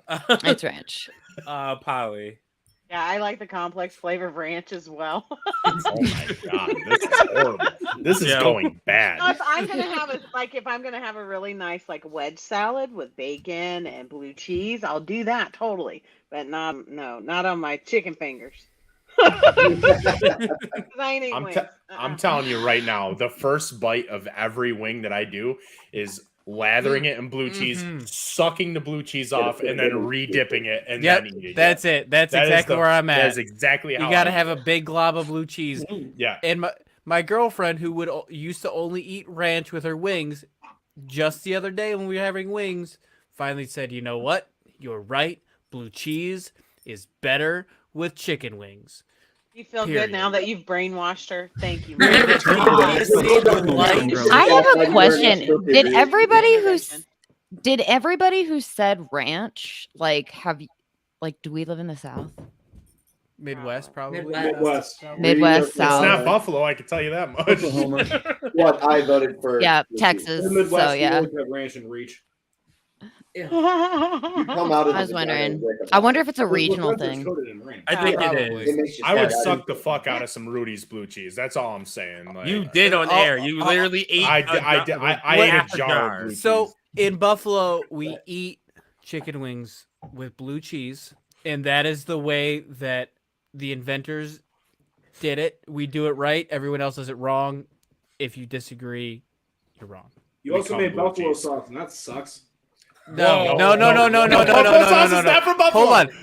It's ranch. Polly. Yeah, I like the complex flavor of ranch as well. Oh my god, this is horrible. This is going bad. No, if I'm gonna have a really nice like wedge salad with bacon and blue cheese, I'll do that totally. But not on my chicken fingers. I'm telling you right now, the first bite of every wing that I do is lathering it in blue cheese, sucking the blue cheese off, and then re-dipping it, and then eating it. That's it. That's exactly where I'm at. That's exactly how you got to have a big glob of blue cheese. Yeah. And my girlfriend, who used to only eat ranch with her wings, just the other day when we were having wings, finally said, "You know what? You're right. Blue cheese is better with chicken wings." You feel Period. good now that you've brainwashed her? Thank you. I have a question. Did everybody who said ranch do we live in the South? Midwest, probably. Midwest, South. It's not Buffalo, I can tell you that much. What I voted for? Yeah, Texas. In the Midwest, So yeah. we always have ranch and reach. You come out of I was wondering. I wonder if it's a regional thing. I think it is. I would suck the fuck out of some Rudy's blue cheese. That's all I'm saying. Like, You did on air. You literally ate. I ate a jar of blue cheese. So in Buffalo, we eat chicken wings with blue cheese, and that is the way that the inventors did it. We do it right. Everyone else does it wrong. If you disagree, you're wrong. You also made buffalo sauce, and that sucks. No.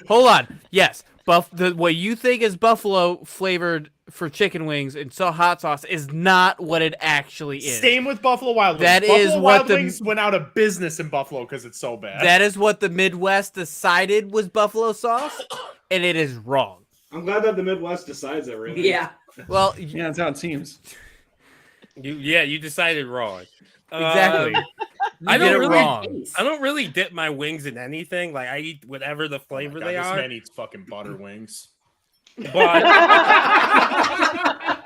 Hold on. Yes, what you think is buffalo flavored for chicken wings and so hot sauce is not what it actually is. Same with Buffalo Wild Wings. That Buffalo is Wild what the Wings went out of business in Buffalo because it's so bad. that is what the Midwest decided was buffalo sauce, and it is wrong. I'm glad that the Midwest decides everything. Yeah. Well, Yeah, that's how it seems. You decided wrong. Exactly. I did it don't wrong. I don't really dip my wings in anything. Like I eat whatever the flavor they this are. man eats fucking butter wings. But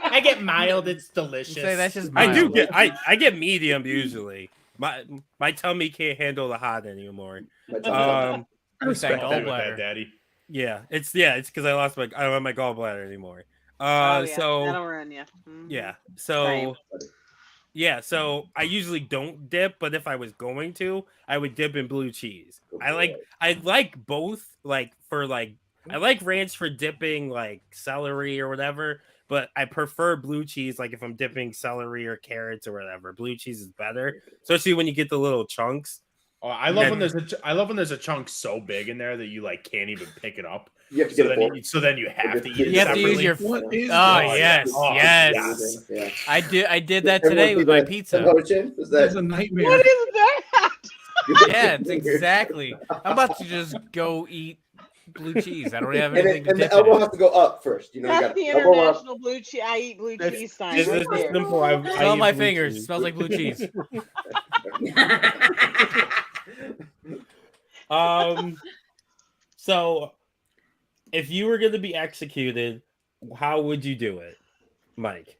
I get mild. It's delicious. Say that's just I do mild. get I get medium usually. My tummy can't handle the hot anymore. I respect That with gallbladder. that, Daddy. Yeah, it's because I don't have my gallbladder anymore. So that'll ruin you. yeah, Same. so I usually don't dip, but if I was going to, I would dip in blue cheese. I like both. I like ranch for dipping like celery or whatever, but I prefer blue cheese. Like if I'm dipping celery or carrots or whatever, blue cheese is better, especially when you get the little chunks. Oh, I love when there's a chunk so big in there that you like can't even pick it up. You have to get a fork. So then you have to eat it. You have to use separately. your. What is yes, Oh, yes. Yeah. I did that today with my pizza. Emotion? Is That's that a nightmare. What is that? Yeah, it's exactly. I'm about to just go eat blue cheese. I don't have and, anything to and the dip in elbow it. has to go up first. You know, you That's got the elbow up. international blue cheese. I eat blue cheese sign. It's Right just there. simple. I Smell eat my blue fingers. cheese. Smells like blue cheese. So if you were going to be executed, how would you do it, Mike?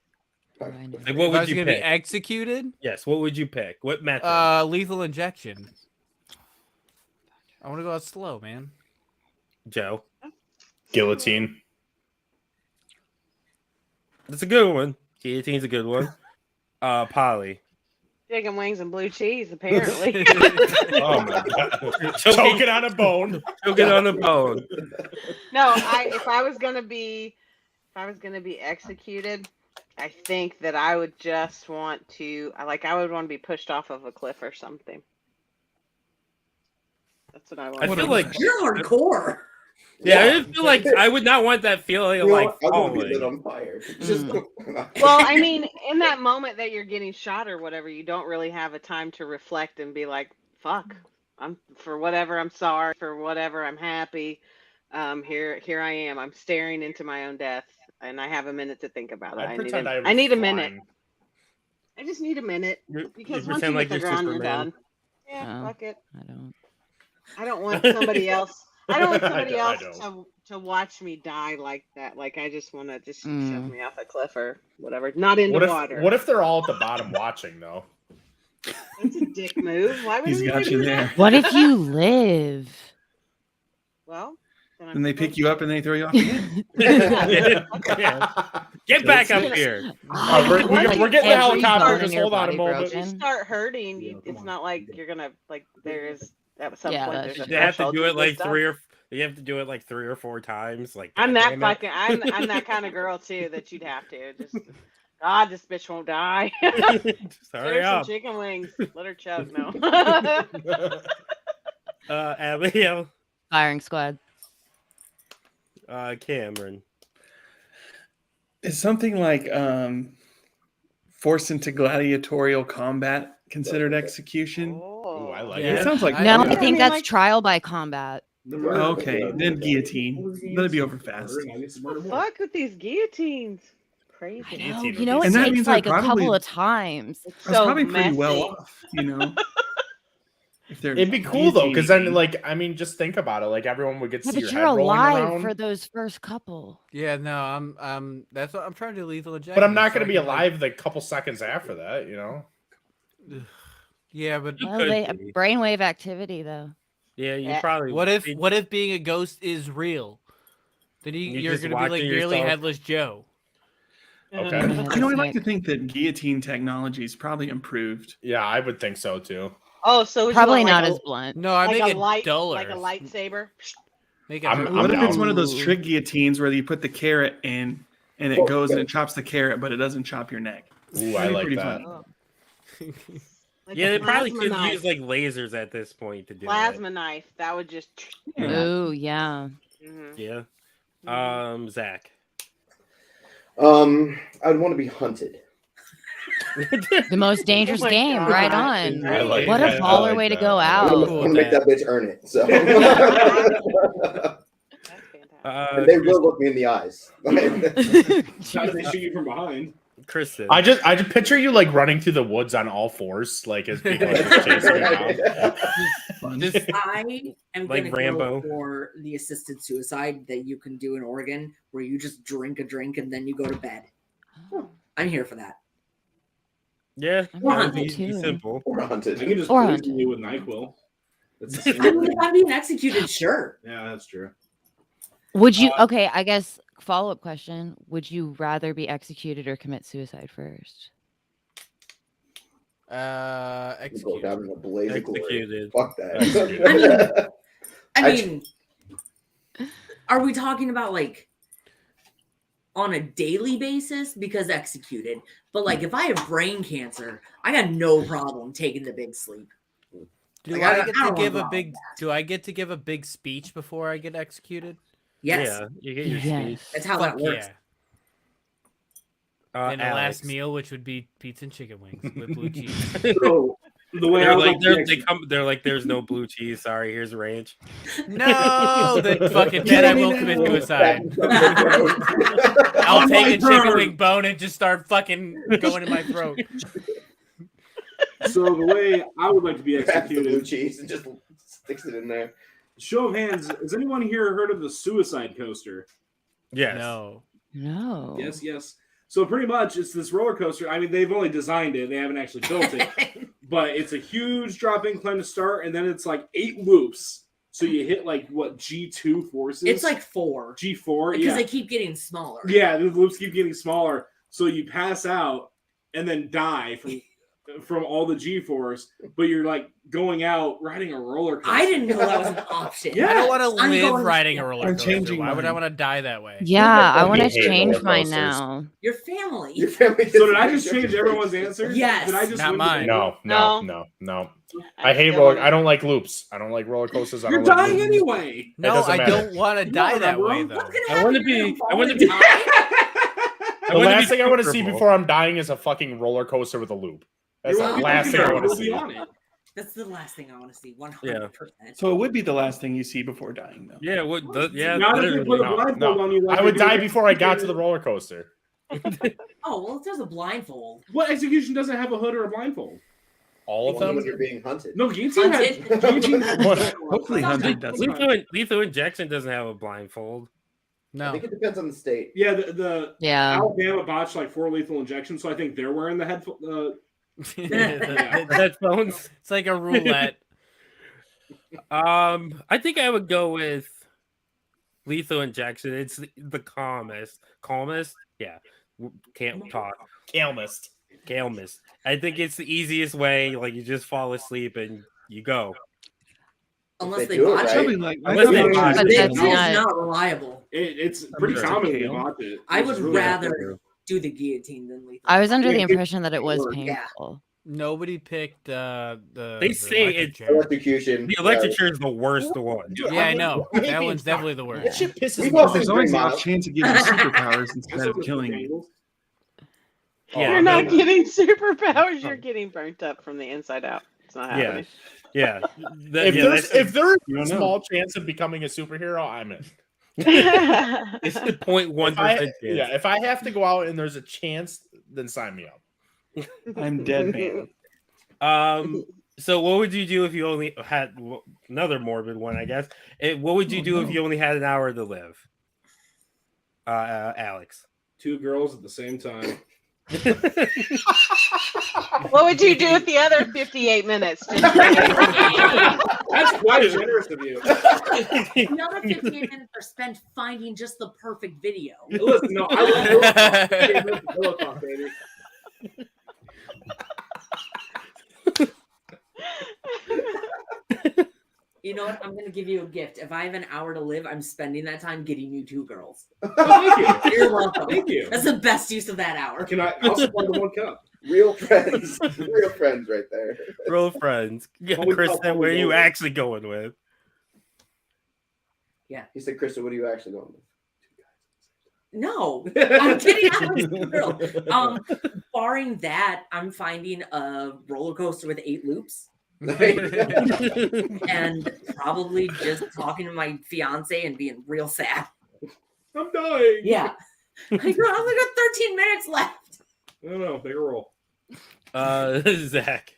Like, what If I would was you gonna be pick? executed, Yes, what would you pick? What method? lethal injection. I want to go out slow, man. Joe. Guillotine. That's a good one. Guillotine's a good one. Polly. Chicken wings and blue cheese, apparently. Oh my god. Choking on a bone. Choking on a bone. No, if I was gonna be executed, I think that I would just want to I would want to be pushed off of a cliff or something. That's what I want. I feel like You're hardcore. Yeah, I just feel like I would not want that feeling of like I'm gonna be lit falling. on fire. Just Well, I mean, in that moment that you're getting shot or whatever, you don't really have a time to reflect and be like, "Fuck, I'm for whatever. I'm sorry for whatever. I'm happy. Here I am. I'm staring into my own death, and I have a minute to think about it. I need a minute. I just need a minute because once you pretend like get the you're ground, you're Superman. done. Yeah, Oh, fuck it. I don't. I don't want somebody else. I don't want somebody I else to watch me die like that. Like I just want to just shove Mm. me off a cliff or whatever. Not into water. What if they're all at the bottom watching though? That's a dick move. Why would He's anybody got you do there. that? What if you live? Well, then I'm And they pick supposed you to. up and they throw you off again. Yeah. Get back up here. We're getting the helicopter. Bone in Just your hold on a body moment. broken. You start hurting. It's not like you're gonna like. There's at some Yeah, point that's there's a You have to threshold do it this like stuff. you have to do it like 3 or 4 times. Like I'm God that damn it. fucking. I'm that kind of girl too that you'd have to just. God, this bitch won't die. Just Get hurry her some up. chicken wings. Let her choke. No. Abigail, Firing squad. Cameron. Is something like forced into gladiatorial combat considered exexecution? Ooh, I like It it. sounds like No, that. I think mean, that's like- trial by combat. Okay, then guillotine. Let it be over fast. Fuck with these guillotines. Crazy. I know. Guillotine You would know, be it And that takes means they're like a couple probably- of times. It's That's so probably messy. pretty well off, you know. If they're It'd be cool though, because then, guillotining. like, I mean, just think about it. Like, everyone would get to Yeah, see but your you're head rolling alive around. for those first couple. Yeah, no, I'm. That's what I'm trying to do. Lethal injection. But I'm not so going to I be can, like- alive the couple seconds after that, you know. Yeah, but You Well, could they be. brainwave activity though. Yeah, you Yeah. probably. what if being a ghost is real? Then You're you're just gonna be like watching nearly yourself. headless Joe. Okay. You know, I'd like to Nick. think that guillotine technology is probably improved. Yeah, I would think so too. Oh, so would you Probably want, not like as blunt. No, I like make a it light, duller. like a lightsaber. Make it. I'm What if it's down. one of those trick guillotines where you put the carrot in and it goes and it chops the carrot, but it doesn't chop your neck? Ooh, I That'd be like pretty that. funny. Like Yeah, a they probably plasma could knife. use like lasers at this point to do Plasma knife. That would just. Yeah. Oh yeah. Mhm. it. Yeah. Zach. I'd want to be hunted. The most dangerous my game, God. right on. I like What a that. I baller like way to that. go I I'm out. gonna make that bitch earn it. So That's fantastic. and they will look me in the eyes. How do they shoot you from behind? Kristen. I just picture you like running through the woods on all fours, like as people are just chasing you around. Just I am Like gonna Rambo. go for the assisted suicide that you can do in Oregon, where you just drink a drink and then you go to bed. I'm here for that. yeah, I'm Or that would hunted be too. simple. Or hunted. I can just Or poison hunted. you with NyQuil. That's the same. I mean, if I'm being executed, sure. Yeah, that's true. Would you? Okay, I guess follow-up question: would you rather be executed or commit suicide first? Go Execute. down in a blaze of glory. Executed. Fuck that. I mean, are we talking about like on a daily basis? Because executed, but like if I have brain cancer, I got no problem taking the big sleep. Do Like, I I get don't to wanna give go a out big? like that. Do I get to give a big speech before I get executed? Yes, Yeah, you get your speech. Yes. that's how Fuck that works. yeah! And the Alex. last meal, which would be pizza and chicken wings with blue cheese. So the way I They're would like like to be they're like there's no blue cheese. Sorry, here's ranch. No, then then I will commit suicide. I'll On take my a chicken turn. wing bone and just start fucking going in my throat. So the way I would like to be Grabs the blue executed. cheese and just sticks it in there. Show of hands. Has anyone here heard of the suicide coaster? Yes. No. No. Yes, yes. So pretty much, it's this roller coaster. I mean, they've only designed it; they haven't actually built it. But it's a huge drop incline to start, and then it's like 8 loops. So you hit like what G2 forces? It's like 4 G4, because yeah. they keep getting smaller. Yeah, the loops keep getting smaller. So you pass out and then die from all the G-force, but you're like going out riding a roller coaster. I didn't know that was an option. Yeah. I don't want to I'm live going- riding a roller I'm coaster. changing Why would I mine. want to die that way? Yeah, I want to hate change roller mine coasters. now. Your family. Your family So did I just change everyone's answer? Yes. Did I just Not win mine. today? No. I hate still roller. wanna- I don't like loops. I don't like roller coasters. I You're don't like dying loops. anyway. No, doesn't I matter. don't want to die that remember way them? though. What's gonna I happen? want to You're be. gonna fall I want to and be. die? The wanna last be thing I want to see comfortable. before I'm dying is a fucking roller coaster with a loop. That's You're the last thing I want to We'll be see. on it. That's the last thing I want to see. 100%. So it would be the last thing you see before dying, though. Yeah. What? Yeah. Not if they put a Literally. blindfold on you. Like I would they do die with before I got to the execution. roller coaster. Oh well, if there's a blindfold. What execution doesn't have a hood or a blindfold? All of Only them. when you're being hunted. No, guillotine had. Hunted. Guillotine had Hopefully Hunted doesn't. Lethal Injection doesn't have a blindfold. I No. think it depends on the state. Yeah, the Yeah. Alabama botched like 4 lethal injections, so I think they're wearing the headphone. Headphones. It's like a roulette. I think I would go with Lethal Injection. It's the calmest. Calmest? Yeah. Can't talk. Calmest. Calmest. I think it's the easiest way. Like you just fall asleep and you go. Unless They they do it botch right. Probably it. like Unless they botch But it. that's It's not. not reliable. It's pretty Sure. common when they Kale. botch it. I It's would really rather do the guillotine than lethal. I was under the Yeah, impression that it was yeah. painful. Nobody picked the. They the say electric it's- chair. Electrocution. The electric chair is the worst one. Yeah, I know. I hate That being one's stuck. definitely the That worst. shit pisses We've me all off. There's seen always Green the Mile. off chance of getting superpowers instead of killing you. Yeah, You're not no- getting superpowers. You're getting burnt up from the inside out. It's not Yeah. happening. Yeah. If there's You a don't know. small chance of becoming a superhero, I'm in. it's the 0.1% If I, chance. yeah, if I have to go out and there's a chance, then sign me up. I'm dead man. So what would you do if you only had another morbid one? I guess. What would you do if you only had an hour to live? Alex. 2 girls at the same time. What would you do with the other 58 minutes? That's quite generous of you. The other 58 minutes are spent finding just the perfect video. Listen, no, I love Pillow Talk, baby. You know what? I'm going to give you a gift. If I have an hour to live, I'm spending that time getting you 2 girls. Thank you. You're welcome. Thank you. That's the best use of that hour. I'll supply the 1 cup. Real friends. Real friends right there. Real friends. Holy Kristen, fuck, where are you holy actually going with? Yeah. He said, Krista, what are you actually going with? No, I'm kidding. I'm thrilled. Barring that, I'm finding a roller coaster with 8 loops. And probably just talking to my fiance and being real sad. I'm dying. Yeah. I only got 13 minutes left. I don't know. Bigger roll. Zach.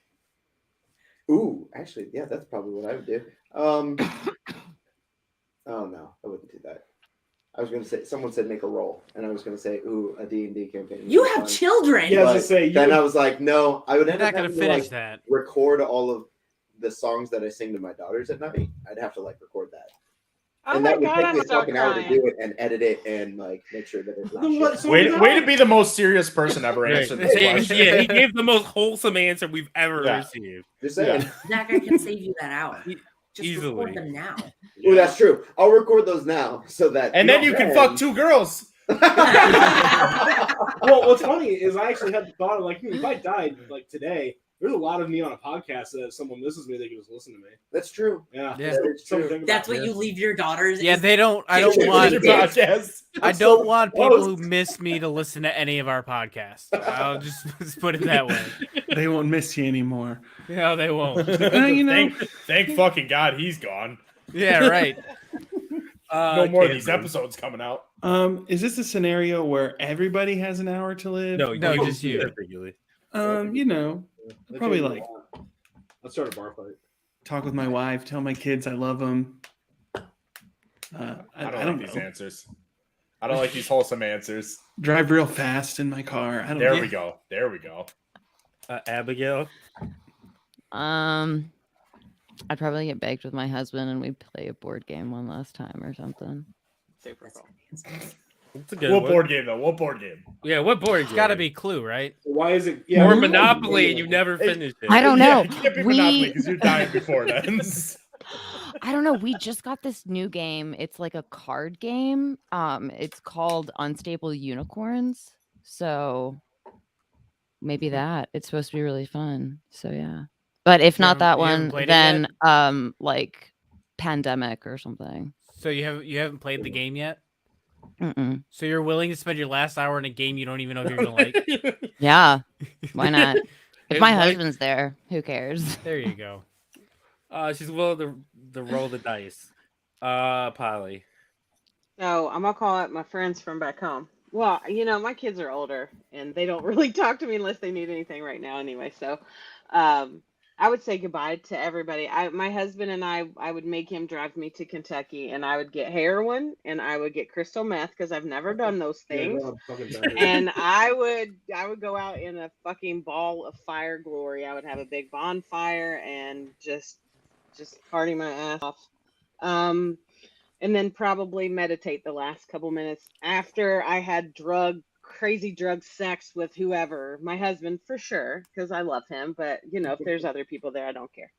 Ooh, actually, yeah, that's probably what I would do. Oh no, I wouldn't do that. I was going to say, someone said make a roll, and I was going to say, ooh, a D&D campaign. You have children. Yeah, I was gonna say, then I was like, no, I would You're end not up gonna having finish to, that. record all of the songs that I sing to my daughters at night. I'd have to record that. Oh And my that would God, take I'm me a so fucking hour to crying. do it and edit it and make sure that it's not shit. Way to be the most serious person ever answered this question. Yeah, he gave the most wholesome answer we've ever received. Just saying. Zach, I can save you that hour. Just Easily. record them now. Ooh, that's true. I'll record those now so that. And then you can fuck 2 girls. Well, what's funny is I actually had the thought of like, if I died like today, there's a lot of me on a podcast that if someone misses me, they can just listen to me. That's true. Yeah, that is true. That's what you leave your daughters. Yeah, is- they don't. I don't want. Your podcast. I don't want people who miss me to listen to any of our podcasts. I'll just put it that way. They won't miss you anymore. No, they won't. You know, Thank fucking God he's gone. Yeah, right. No more of these episodes coming out. is this a scenario where everybody has an hour to live? No, just you. Particularly. You know, probably like Let's start a bar fight. talk with my wife, tell my kids I love them. I don't like these know. answers. I don't like these wholesome answers. Drive real fast in my car. I don't. There know. we go. There we go. Abigail. I'd probably get baked with my husband and we'd play a board game one last time or something. Super cool. It's a good What one. board game though? What board game? Yeah, what board It's game? got to be Clue, right? Why is it? Or Monopoly, and you never finished it. I don't know. Yeah, you can't be Monopoly because you're dying before then. I don't know. We just got this new game. It's like a card game. It's called Unstable Unicorns. So maybe that. It's supposed to be really fun. So yeah. But if not that you haven't one, played it then yet? like Pandemic or something. So you haven't played the game yet? Mm-mm. So you're willing to spend your last hour in a game you don't even know if you're gonna like? Yeah. Why not? If my Like- husband's there, who cares? There you go. She's willing to roll the dice. Polly. So I'm gonna call out my friends from back home. Well, my kids are older and they don't really talk to me unless they need anything right now anyway. So I would say goodbye to everybody. My husband and I would make him drive me to Kentucky and I would get heroin and I would get crystal meth because I've never done those things. And I would go out in a fucking ball of fire glory. I would have a big bonfire and just party my ass off. And then probably meditate the last couple minutes after I had crazy drug sex with whoever, my husband for sure, because I love him. But if there's other people there, I don't care.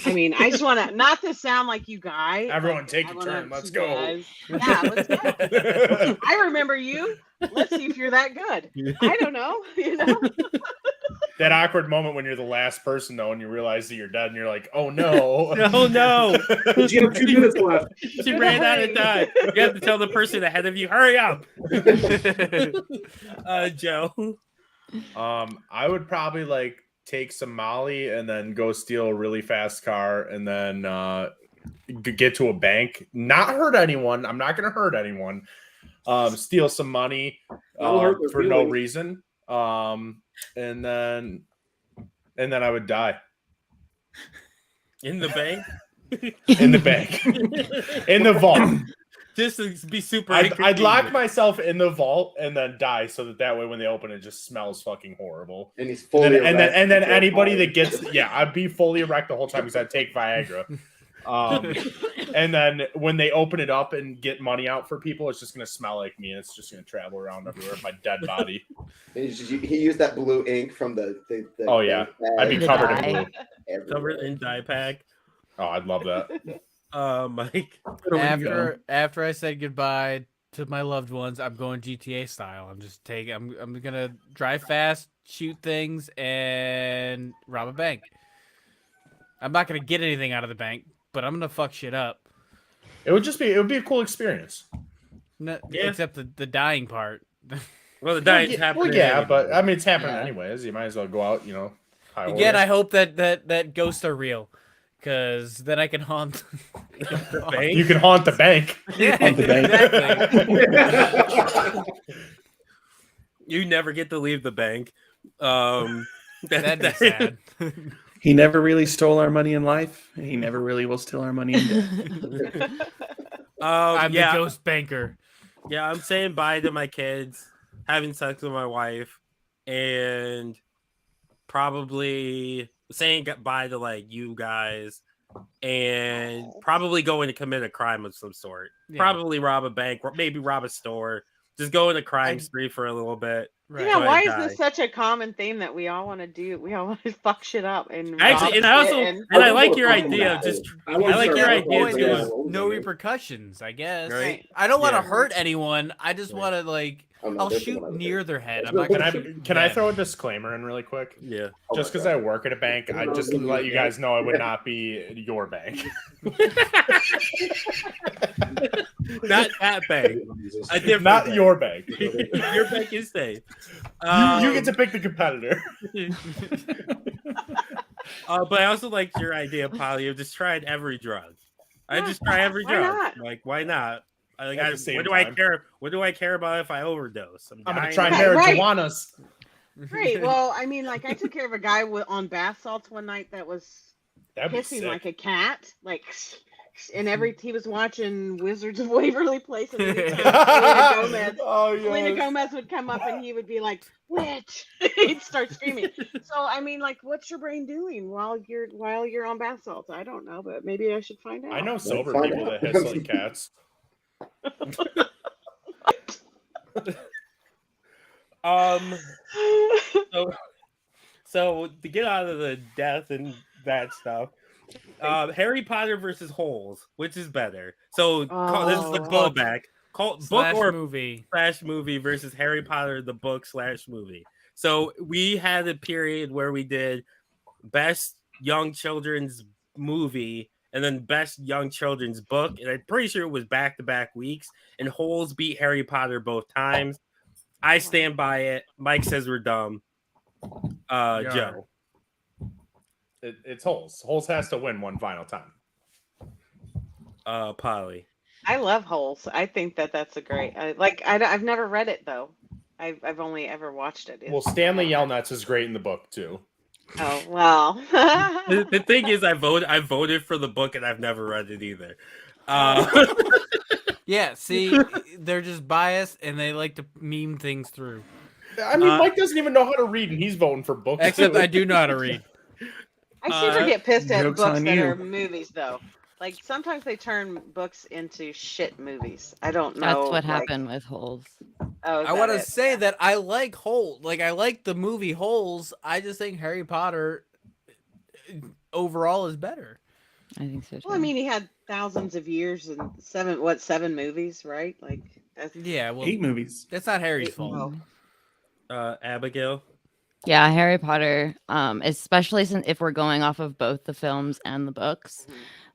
I mean, I just want to not to sound like you guys. Everyone take a turn. Let's go. Yeah, let's go. I remember you. Let's see if you're that good. I don't know. That awkward moment when you're the last person though, and you realize that you're dead, and you're like, "Oh no, Oh no!" You have 2 minutes left. She ran out of time. You have to tell the person ahead of you, "Hurry up." Joe. I would probably take some Molly and then go steal a really fast car and then get to a bank. Not hurt anyone. I'm not going to hurt anyone. Steal some money for no reason. And then I would die. In the bank? In the bank. In the vault. Just to be super. I'd lock myself in the vault and then die so that way when they open it just smells fucking horrible. And he's fully and then anybody that gets I'd be fully erect the whole time because I'd take Viagra. And then when they open it up and get money out for people, it's just gonna smell like me and it's just gonna travel around everywhere with my dead body. He used that blue ink from the Oh yeah, I'd be covered in blue. Covered in dye pack. Oh, I'd love that. Mike. After I said goodbye to my loved ones, I'm going GTA style. I'm gonna drive fast, shoot things, and rob a bank. I'm not gonna get anything out of the bank, but I'm gonna fuck shit up. It would be a cool experience. No, Yeah. except the dying part. Well, the dying's happening. Well, yeah, anyway. but I mean, it's happening Yeah. anyways. You might as well go out, high Again, order. I hope that ghosts are real, because then I can haunt. The bank? You can haunt the bank. Yeah, Haunt the bank. exactly. You never get to leave the bank. That'd be sad. He never really stole our money in life, and he never really will steal our money in death. I'm yeah. the ghost banker. Yeah, I'm saying bye to my kids, having sex with my wife, and probably saying bye to like you guys, and probably going to commit a crime of some sort. Yeah. Probably rob a bank, or maybe rob a store. Just go in a crime spree for a little bit. Right. Yeah, why is this such a common theme that we all want to do? We all want to fuck shit up and Actually, and I also and I like your idea of just. I like your idea of no repercussions. I guess. Right? I don't want to hurt anyone. I just want to like. I'll shoot near their head. I'm not gonna. Can I throw a disclaimer in really quick? Yeah. Just because I work at a bank, I just let you guys know it would not be your bank. Not that bank. A different Not bank. your bank. Your bank is safe. You get to pick the competitor. But I also liked your idea, Polly, of just trying every drug. I just try every why drug. not? Like, why not? Like, At the same what do I time. care? What do I care about if I overdose? I'm gonna dying try of- marijuanas. Right. Well, I mean, like I took care of a guy on bath salts one night that was That'd be hissing sick. like a cat, like. And he was watching Wizards of Waverly Place, and every time Selena Gomez would come up, and he would be like, "Witch!" He'd start screaming. So, I mean, like, what's your brain doing while you're on bath salts? I don't know, but maybe I should find out. I know sober people that hiss like cats. So to get out of the death and that stuff, Harry Potter versus Holes, which is better? So this is the callback. Book or movie /movie versus Harry Potter the book /movie. So we had a period where we did best young children's movie and then best young children's book, and I'm pretty sure it was back-to-back weeks. And Holes beat Harry Potter both times. I stand by it. Mike says we're dumb. Joe. It's Holes. Holes has to win one final time. Polly. I love Holes. I think that's a great. I've never read it though. I've only ever watched it. Well, Stanley Yelnats is great in the book too. Oh well. The thing is, I voted for the book, and I've never read it either. Yeah, see, they're just biased, and they like to meme things through. I mean, Mike doesn't even know how to read, and he's voting for books. Except I do know how to read. I super get pissed at Joke's books on that you. are movies though. Like sometimes they turn books into shit movies. I don't know. That's what like- happened with Holes. Oh, is I that want to it? say that I like Holes. Like, I like the movie Holes. I just think Harry Potter overall is better. I think so too. Well, I mean, he had thousands of years and seven movies, right? Like, that's, Yeah, well, 8 movies. that's not Harry's Eight- fault. Abigail. Yeah, Harry Potter, especially since if we're going off of both the films and the books,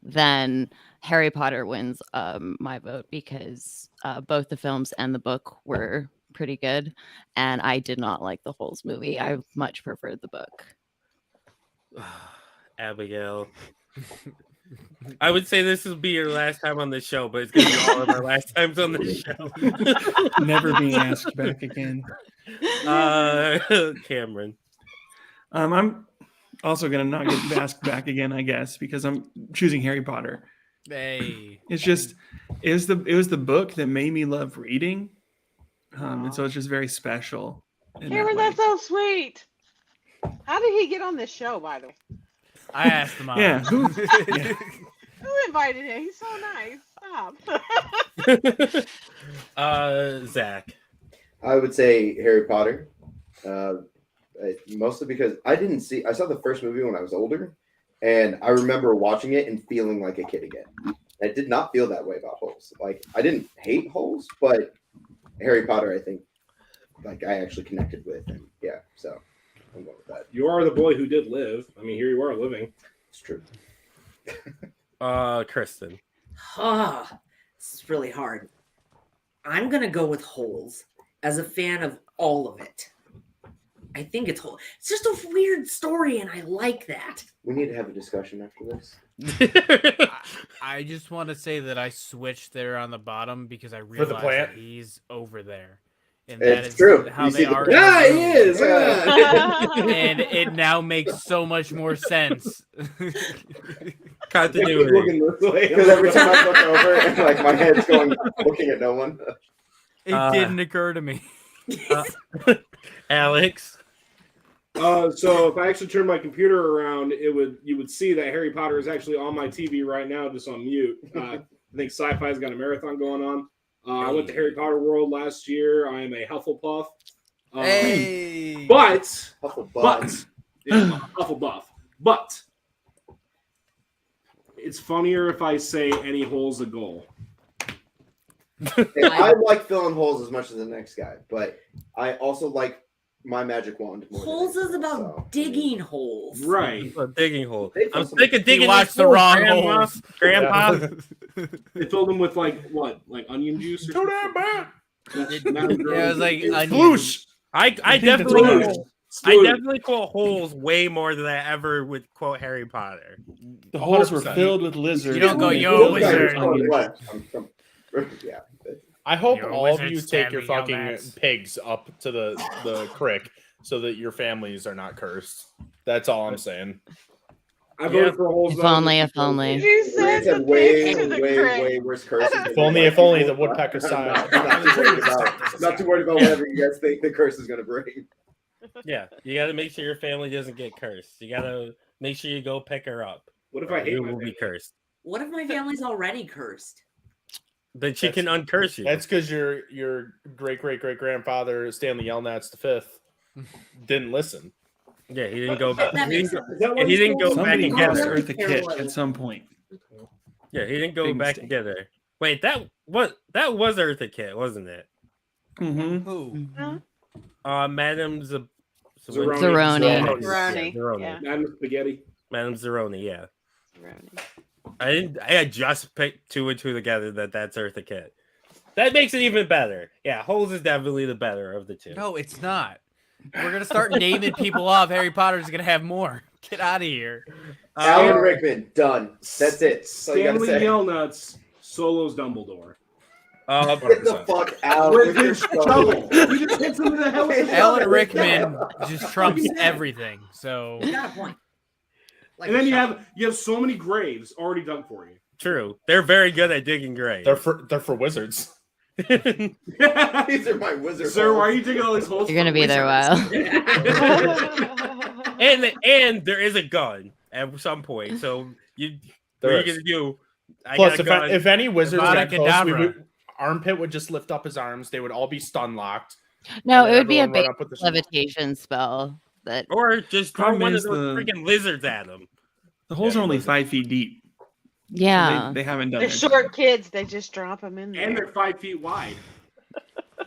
then Harry Potter wins my vote because both the films and the book were pretty good, and I did not like the Holes movie. I much preferred the book. Abigail. I would say this will be your last time on the show, but it's going to be all of our last times on the show. Never being asked back again. Cameron. I'm also gonna not get asked back again, I guess, because I'm choosing Harry Potter. Hey. It's just it was the book that made me love reading, and so it's just very special. in that Cameron, way. that's so sweet. How did he get on this show, by the way? I asked him out. Yeah, who- Who invited him? He's so nice. Stop. Zach. I would say Harry Potter, mostly because I saw the first movie when I was older, and I remember watching it and feeling like a kid again. I did not feel that way about Holes. Like, I didn't hate Holes, but Harry Potter, I think, like, I actually connected with, and yeah, so I'm going with that. You are the boy who did live. I mean, here you are living. It's true. Kristen. It's really hard. I'm gonna go with holes as a fan of all of it. I think it's whole. It's just a weird story, and I like that. We need to have a discussion after this. I just want to say that I switched there on the bottom because I the realized plant? that he's over there. And It's that is true. how You they see the are. plant? Yeah, he is. Look at that. And it now makes so much more sense. Continuity. Looking this way. Because every time I look over, and like my head's going looking at no one. It didn't occur to me. Alex. So if I actually turn my computer around, you would see that Harry Potter is actually on my TV right now, just on mute. I think Sci-Fi's got a marathon going on. I went to Harry Potter World last year. I am a Hufflepuff. Hey. But Hufflepuff. But it's funnier if I say any hole's a goal. I like filling holes as much as the next guy, but I also like my magic wand more. Holes is about digging holes. Right. Digging holes. They I'm filled sick of digging. You watched these the wrong Grandma. holes. Grandpa. They filled them with like onion juice or Too damn bad. Yeah, it was like onion. Floosh. I Splooge. definitely quote holes way more than I ever would quote Harry Potter. The holes were 100%. filled with lizards. You don't go, and they yo, filled with wizard. onions. Yeah. I hope Your all of wizard you take your standing on fucking that. pigs up to the crick so that your families are not cursed. That's all I'm saying. I voted for holes. If only, if only. You said Rand the had way, pigs to the way, crick. way worse curses. If only the woodpecker style. Not too worried about whatever you guys think the curse is going to bring. Yeah, you got to make sure your family doesn't get cursed. You got to make sure you go pick her up. What if I hate You my will be family? cursed. What if my family's already cursed? Then she can uncurse you. That's because your great grandfather Stanley Yelnats V didn't listen. Yeah, he didn't go back. That He makes didn't go, sense. That and he didn't go back Somebody and calls get her. Eartha Kitt at some point. Yeah, he didn't go Big back mistake. and get her. Wait, that was Eartha Kitt, wasn't it? Mm-hmm. Madam Zeroni. Zeroni. Zeroni. Yeah. Madam Spaghetti. Madam Zeroni, yeah. Zeroni. I had just picked two and two together that's Eartha Kitt. That makes it even better. Yeah, Holes is definitely the better of the two. No, it's not. We're gonna start naming people off. Harry Potter's gonna have more. Get out of here. Alan Rickman, done. That's it. That's all you gotta Stanley say. Yelnuts, Solo's Dumbledore. Get the fuck out. With with your his shovel. shovel. He just hits him in the head with his Alan shovel. Rickman just trumps everything. So You got a point. Like And then a you shovel. have so many graves already dug for you. True. They're very good at digging graves. They're for wizards. These are my wizard Sir, holes. why are you digging all these holes? You're gonna for be there a wizards? while. and there is a gun at some point. So what There are you is. gonna do? I Plus, got a gun. if any wizards got close, Abracadabra. Armpit would just lift up his arms. They would all be stun locked. No, And it would be a everyone run big up with the levitation spell. That Or just throw Problem one of is those the- freaking lizards at them. The holes are only 5 feet deep. So yeah. they haven't done They're their short kids. They just drop them in And there. they're 5 feet wide.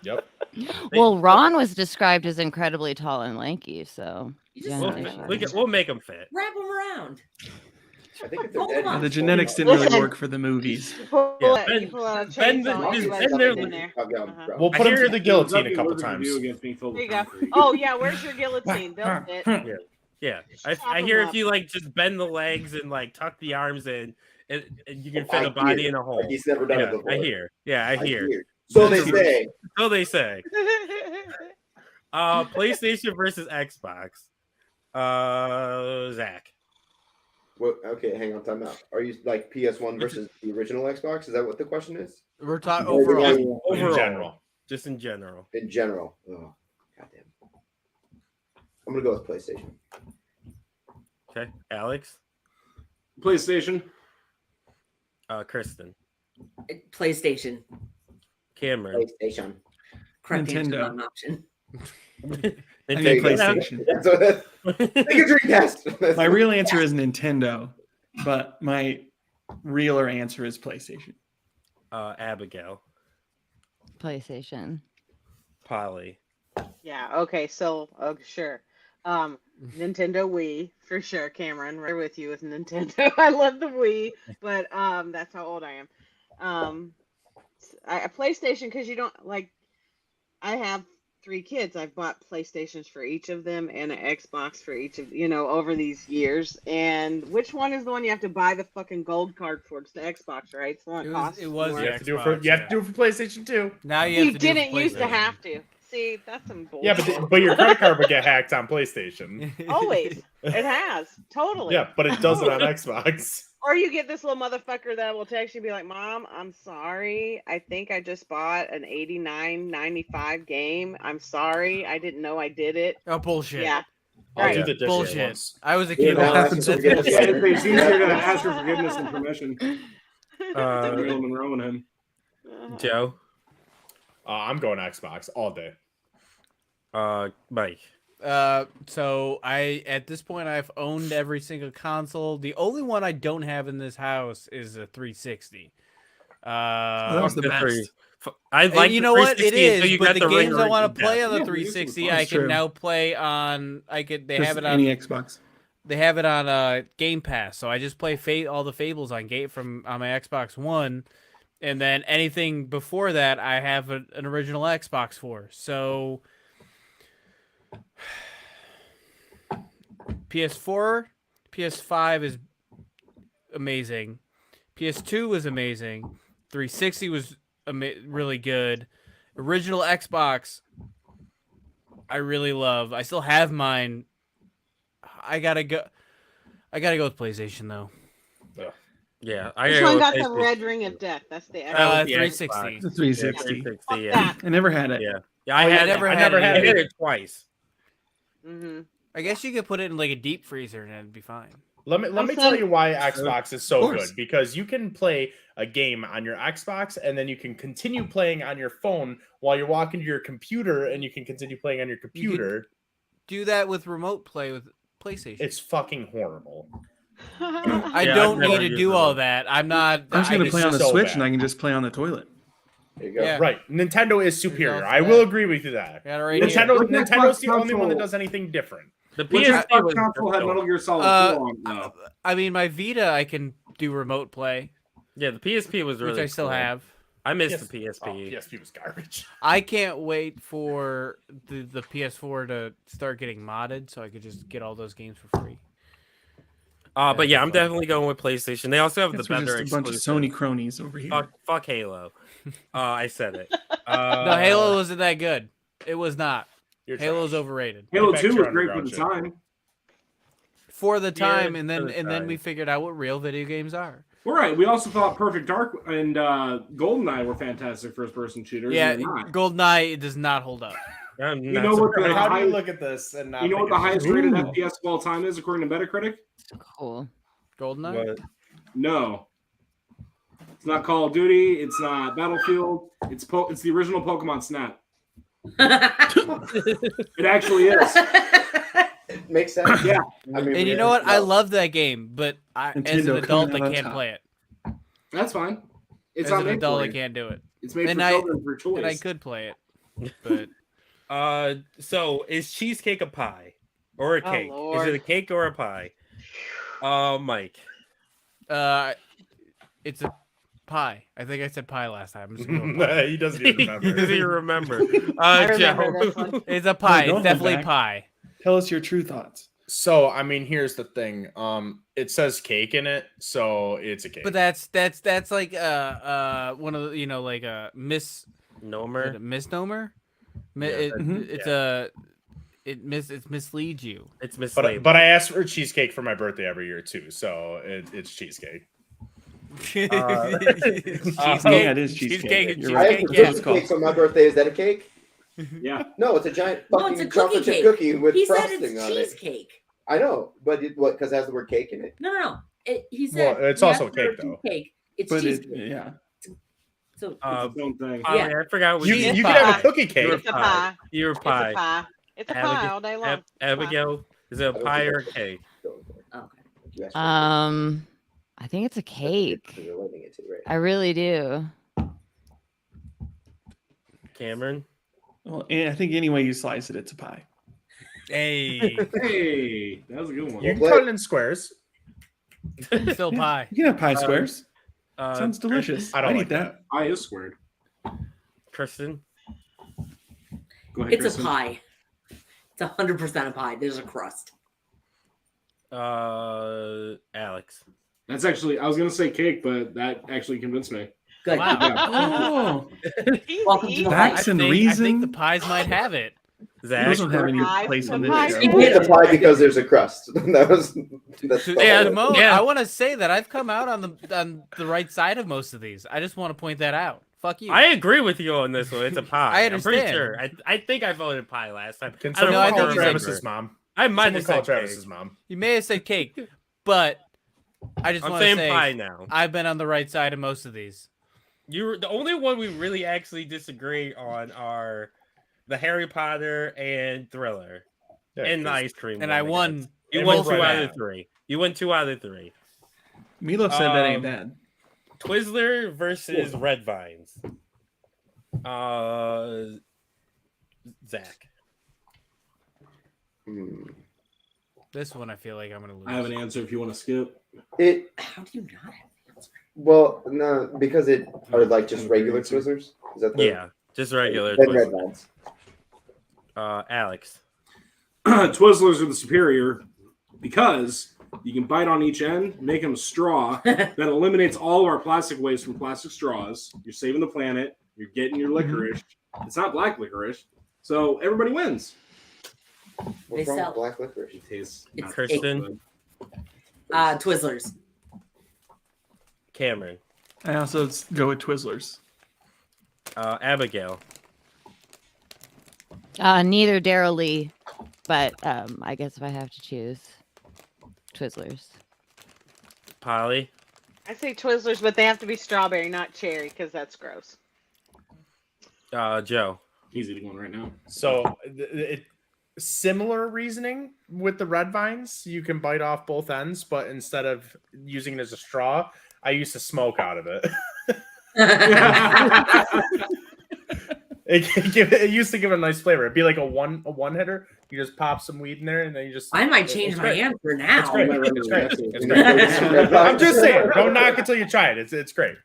Yep. Well, Ron was described as incredibly tall and lanky, so You just yeah. We'll make them fit. wrap them around. I think if they're Hold dead. on. The genetics didn't really Listen. work for the movies. You pull, Yeah, it, you Ben- pull out a Ben- chainsaw, Ben- you Ben- let there- them in there. Uh-huh. We'll put I him hear- through the guillotine a Nothing couple wizards can times. do against being filled There with you go. concrete. Oh yeah, where's your guillotine? They'll fit. Yeah. Chop I 'em hear up. if you like just bend the legs and like tuck the arms in, and you can I fit a body hear. in a hole. He's never done it Yeah, before. I hear. Yeah, I hear. So they say. So they say. PlayStation versus Xbox. Zach. Well, okay, hang on, time out. Are you like PS1 versus the original Xbox? Is that what the question is? we're talking Or we're overall. going Overall. general. Just in general. in general. Oh, goddamn. I'm gonna go with PlayStation. Okay. Alex. PlayStation. Kristen. PlayStation. Cameron. PlayStation. Correct answer, Nintendo. not an option. I Nintendo. mean PlayStation. That's what. Take a drink test. My real answer is Nintendo, but my realer answer is PlayStation. Abigail. PlayStation. Polly. Yeah. Okay. So, sure. Nintendo Wii for sure. Cameron, right with you with Nintendo. I love the Wii, but that's how old I am. a PlayStation, because you don't like. I have 3 kids. I've bought PlayStations for each of them and an Xbox for each of over these years. And which one is the one you have to buy the fucking gold card for? It's the Xbox, right? It's the one that costs It was more. the You have to do it for PlayStation 2. Now you have You to do it for didn't used to PlayStation. have to. See, that's some bullshit. Yeah, but your credit card would get hacked on PlayStation. Always. It has. Totally. Yeah, but it does it on Xbox. Or you get this little motherfucker that will text you and be like, Mom, I'm sorry. I think I just bought an $89.95 game. I'm sorry. I didn't know I did it. Oh, bullshit. Yeah. I'll Right. do the dishes Bullshit. once. I was a kid. now once. ask for forgiveness later. It's easier to ask for forgiveness and permission. Uh, Monroe and him. Joe, I'm going Xbox all day. Mike. So at this point I've owned every single console. The only one I don't have in this house is a 360. That was the best. I like you know what it is, but the games I ring want to play death. on the Yeah, 360 that's I can true. now play on. They Just have it on any Xbox. They have it on Game Pass, so I just play all the Fables on my Xbox One, and then anything before that I have an original Xbox for. So PS4, PS5 is amazing. PS2 was amazing. 360 was really good. Original Xbox, I really love. I still have mine. I gotta go with PlayStation though. Yeah, Which one got the red ring of death? That's the Xbox. 360. The 360. Fuck Yeah. that. I never had it. Yeah, I never had it twice. Mm-hmm. I guess you could put it in like a deep freezer and it'd be fine. Let me Also- tell you why Xbox is so course. good, because you can play a game on your Xbox and then you can continue playing on your phone while you're walking to your computer, and you can continue playing on your computer. Do that with remote play with PlayStation. It's fucking horrible. I Yeah, don't I've never need to used do remote. all that. I'm not. I'm just gonna it's play on the so Switch bad. and I can just play on the toilet. There you go. Yeah. Right. Nintendo is superior. Results I of will that. agree with you that. Got it right Nintendo, here. Nintendo's the Xbox only one that console- does anything different. The Which PSP Xbox was console had Metal Gear Solid 4 on? No. I mean, my Vita, I can do remote play, Yeah, the PSP was really which I still cool. have. I missed Yes. the PSP. PSP was garbage. I can't wait for the PS4 to start getting modded, so I could just get all those games for free. But yeah, I'm definitely going with PlayStation. They also have Guess the we're better just a bunch of exclusive. Sony cronies over here. Fuck Halo. I said it. No, Halo wasn't that good. It was not. You're Halo's trash. overrated. Halo back 2 to was your great for the underground time. For the time, and for then the and then time. we figured out what real video games are. All right. We also thought Perfect Dark and GoldenEye were fantastic first-person shooters. Yeah, and they're not. GoldenEye it does not hold up. I'm You not know what surprised. the How do you highest, look at this and not you know what think the it's highest rated Ooh. FPS of all time is according to Metacritic? Cool. GoldenEye. But No. It's not Call of Duty. It's not Battlefield. It's the original Pokemon Snap. It actually is. It makes sense. Yeah. I mean, And you know what? I love that game, but as an Nintendo adult, coming I out on can't top. play it. That's fine. It's As not an made adult, for I you. can't do it. It's made And for I- children for choice. And I could play it, but so is cheesecake a pie or a Oh, cake? Is Lord. it a cake or a pie? Mike. it's a pie. I think I said pie last time. I'm just gonna go with pie. He doesn't even He remember. doesn't even remember. I remember Joe. this one. It's a pie. don't It's hold definitely back. pie. Tell us your true thoughts. So, I mean, here's the thing. It says cake in it, so it's a cake. But that's like one of the, like a Nomer. misnomer. Yeah, It misleads you. It's mislabeled. but I asked for cheesecake for my birthday every year too, so it's cheesecake. Cheesecake. Yeah, it is cheesecake. and You're I right. have cheesecake. the Yeah. cookie cake on my birthday. Is that a cake? Yeah. No, it's a giant No, fucking it's a chocolate cookie chip cake. cookie with He said frosting it's on it. cheesecake. I know, but what? Because it has the word cake in it. No. He said Well, it's he also asked for cake, though. Cheesecake. It's But cheesecake. yeah. So It's its own thing. I forgot. You, Cheese you pie. can have a cookie You're cake. It's a pie. You're a It's a pie. pie. It's a pie all day long. Abigail, is it a pie or a cake? okay. You asked for I think it's a cake. because you're relating it to, right? I really do. Cameron. Well, and I think any way you slice it, it's a pie. Hey, Hey, that was a good one. You can cut it in squares. still pie. You can have pie squares. Uh, Sounds delicious. I don't I'd like eat that. I is squared. Kristen? Go ahead, It's Kristen. a pie. It's 100% a pie. There's a crust. Alex. That's actually, I was going to say cake, but that actually convinced me. Good. Wow. Oh, Welcome to the facts fight. and I think reason. the pies might have it. Zach? Those don't have any Pies, place the in this pies. show. You get the pie because there's a crust. That's the Yeah, whole- Simone, Yeah. I want to say that I've come out on the right side of most of these. I just want to point that out. Fuck you. I agree with you on this one. It's a pie. I I'm pretty understand. sure. I think I voted pie last time. Can I don't someone I fucking call think you said- remember. Travis's mom? I might Someone have call said Travis's cake. mom. You may have said cake, but I just I'm want to saying say pie now. I've been on the right side of most of these. You the only one we really actually disagree on are the Harry Potter and Thriller Yeah, and the 'cause- ice cream. And one, I guess. won. You And won we'll 2 run out out. of 3. You won 2 out of 3. Milo said that ain't bad. Twizzler versus Red Vines. Zach. This one I feel like I'm gonna lose. I have an answer if you want to skip. It How do you not have the answer? well, no, because it are like just regular Twizzlers. Is that the Yeah, just regular Then Red Twizzler. Vines. Alex. Twizzlers are the superior because you can bite on each end, make them straw. That eliminates all of our plastic waste from plastic straws. You're saving the planet. You're getting your licorice. It's not black licorice. So everybody wins. What's They wrong sell- with black licorice? It tastes It's not Kristen. so good. Twizzlers. Cameron. I also go with Twizzlers. Abigail. Neither Daryl Lee, but I guess if I have to choose, Twizzlers. Polly. I say Twizzlers, but they have to be strawberry, not cherry, because that's gross. Joe. He's eating one right now. So similar reasoning with the red vines. You can bite off both ends, but instead of using it as a straw, I used to smoke out of it. It used to give it a nice flavor. It'd be like a one hitter. You just pop some weed in there, and then you just. I might change my answer now. It's great. It's great. It's great. I'm just saying, don't knock it till you try it. It's great.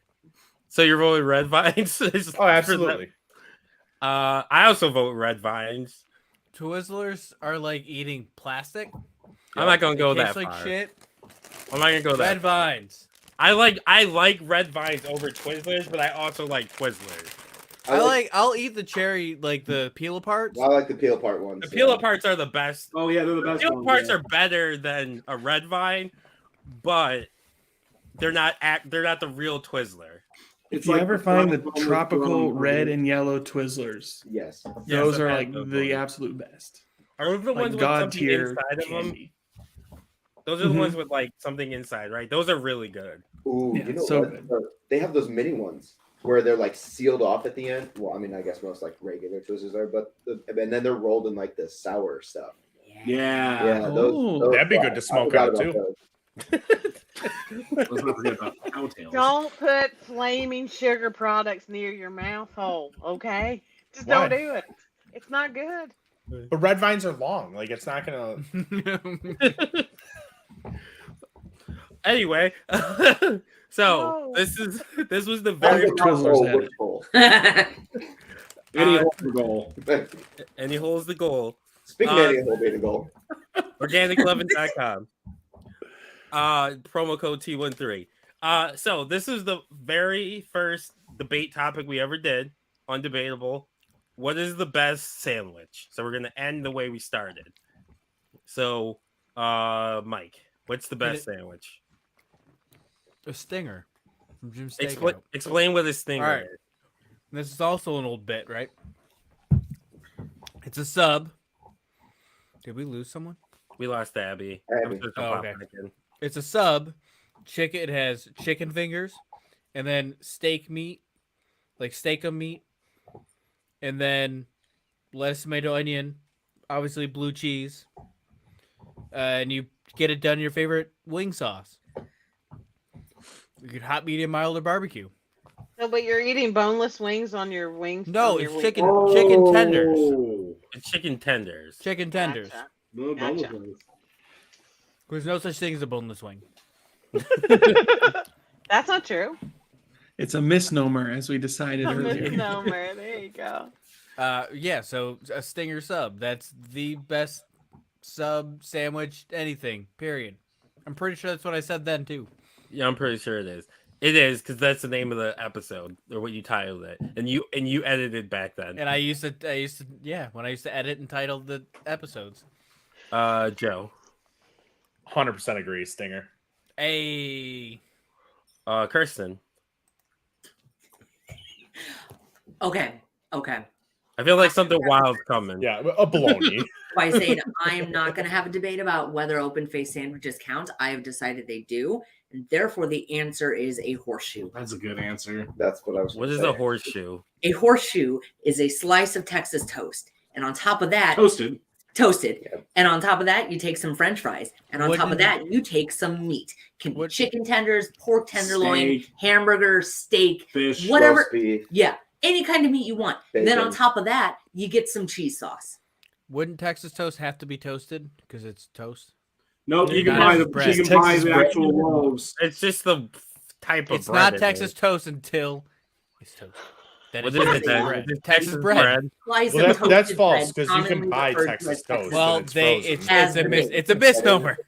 So you're voting Red Vines? Oh, absolutely. I also vote Red Vines. Twizzlers are like eating plastic. I'm not gonna go It that tastes like far. shit. I'm not gonna go that Red far. Vines. I like Red Vines over Twizzlers, but I also like Twizzlers. I'll eat the cherry, like the peel aparts. I like the peel apart ones. The peel aparts are the best. Oh yeah, they're the best. Peel ones, aparts yeah. are better than a Red Vine, but they're not the real Twizzler. If you ever find the tropical red and yellow Twizzlers, yes, those I've are had like those the ones. absolute best. Are those the Like ones with God something tier inside of them? candy. Those are the Mhm. ones with like something inside, right? Those are really good. Ooh, Yeah, you know so what? good. They have those mini ones where they're like sealed off at the end. Well, I mean, I guess most like regular Twizzlers are, but and then they're rolled in like the sour stuff. Yeah. Yeah, those That'd be good to I smoke forgot out about too. those. Let's not forget about cowtails. Don't put flaming sugar products near your mouth hole, okay? Just Why? don't do it. It's not good. But red vines are long. Like it's not gonna. Anyway, so No. this was the I'm very the Twizzlers at which it. bowl. Any hole for goal. any holes the goal. Speaking of any hole being a goal, Organiclovin.com. Promo code T13. So this is the very first debate topic we ever did on Debatable. What is the best sandwich? So we're gonna end the way we started. So Mike, what's the best sandwich? A stinger from Jim's Steakhouse. Explain what this thing All right. is. This is also an old bit, right? It's a sub. Did we lose someone? We lost Abby. Abby. I'm supposed to Oh, pop okay. back in. It's a sub. Chicken. It has chicken fingers, and then steak meat, like steakum meat, and then lettuce, tomato, onion, obviously blue cheese, and you get it done in your favorite wing sauce. You could hot, medium, mild, or barbecue. No, but you're eating boneless wings on your wings. No, on your it's wing- chicken tenders. Oh. It's chicken tenders. Chicken tenders. Gotcha. No, boneless Gotcha. ones. There's no such thing as a boneless wing. That's not true. It's a misnomer, as we decided A earlier. misnomer. There you go. Yeah, so a Stinger sub. That's the best sub sandwich, anything, period. I'm pretty sure that's what I said then, too. Yeah, I'm pretty sure it is. It is, because that's the name of the episode, or what you titled it. And you edited back then. And I used to, yeah, when I used to edit and title the episodes. Joe. 100% agree, Stinger. Hey. Kirsten. Okay. I feel like something wild's coming. Yeah, a baloney. By saying I am not going to have a debate about whether open face sandwiches count. I have decided they do, and therefore the answer is a horseshoe. That's a good answer. That's what I was. What is a horseshoe? A horseshoe is a slice of Texas toast, and on top of that, Toasted. Yeah. And on top of that, you take some French fries, and on top of that, you take some meat. Can be chicken tenders, pork tenderloin, Steak. hamburger, steak, Fish. whatever. Roast beef. Yeah, any kind of meat you want. Bacon. Then on top of that, you get some cheese sauce. Wouldn't Texas toast have to be toasted because it's toast? Nope, you can Not buy as the bread. you can buy Texas the bread. actual loaves. It's just the type of It's bread. not Texas toast until it's toast. Then What it's is it Texas then? bread. Is it Texas bread. Slice Well, of that's toasted false, bread, 'cause you can commonly buy referred to Texas as toast. Well, It's frozen. As the it's a misnomer.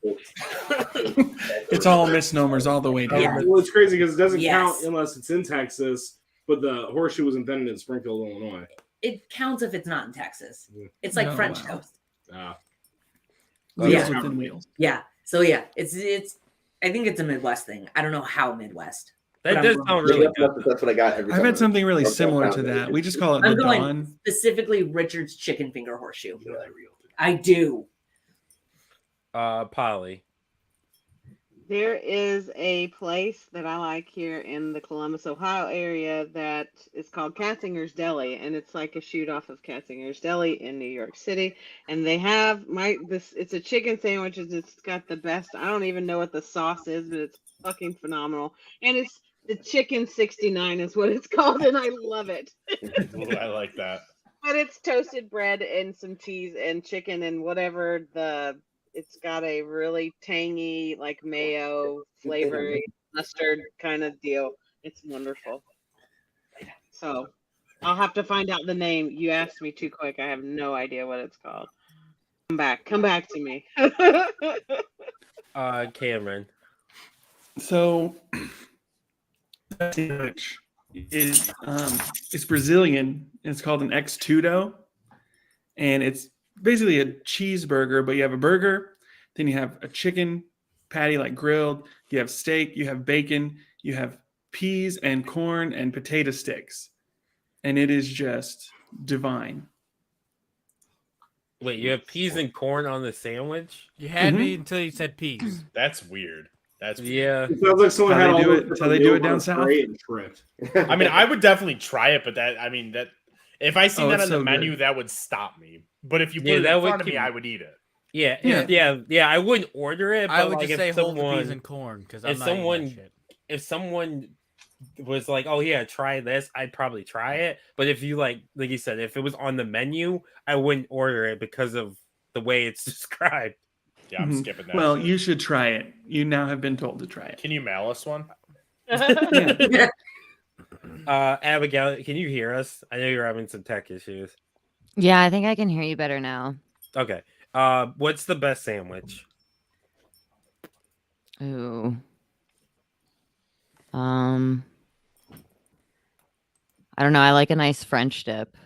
It's all misnomers all the way down. Yeah. Well, it's crazy because it doesn't Yes. count unless it's in Texas. But the horseshoe was invented in Springfield, Illinois. It counts if it's not in Texas. It's like No, French wow. toast. Wheels Yeah. within wheels. Yeah. So yeah, it's. I think it's a Midwest thing. I don't know how Midwest. That but does I'm sound going- really good. That's what I got. Every I've time had I- something really Okay, similar found to it. that. We just call it I'm the going Dawn. specifically Richard's chicken finger horseshoe. I do. Polly. There is a place that I like here in the Columbus, Ohio area that is called Katzinger's Deli, and it's like a shoot off of Katzinger's Deli in New York City. And they have it's a chicken sandwich. It's got the best. I don't even know what the sauce is, but it's fucking phenomenal. And it's the chicken 69 is what it's called, and I love it. Ooh, I like that. But it's toasted bread and some cheese and chicken and whatever it's got a really tangy, like mayo flavory mustard kind of deal. It's wonderful. So I'll have to find out the name. You asked me too quick. I have no idea what it's called. Come back to me. Cameron. So that sandwich is it's Brazilian and it's called an X-Tudo, and it's basically a cheeseburger, but you have a burger, then you have a chicken patty like grilled, you have steak, you have bacon, you have peas and corn and potato sticks, and it is just divine. Wait, you have peas and corn on the sandwich? You had me until you said peas. That's weird. That's weird. Yeah. It sounds like someone How had they all do those it- different how they do it meals down on a south? tray and tripped. I mean, I would definitely try it, but that if I seen Oh, that it's on the so menu, good. that would stop me. But if you put Yeah, it that in would front of me, keep- I would eat it. Yeah. I wouldn't order it. But I would like, just if say hold the someone, peas and corn because I'm if not eating someone that shit. if someone was like, "Oh yeah, try this," I'd probably try it. But if you like you said, if it was on the menu, I wouldn't order it because of the way it's described. Yeah, I'm Mhm. skipping that. Well, shit. you should try it. You now have been told to try it. Can you mail us one? Abigail, can you hear us? I know you're having some tech issues. Yeah, I think I can hear you better now. Okay. What's the best sandwich? Ooh. I don't know. I like a nice French dip.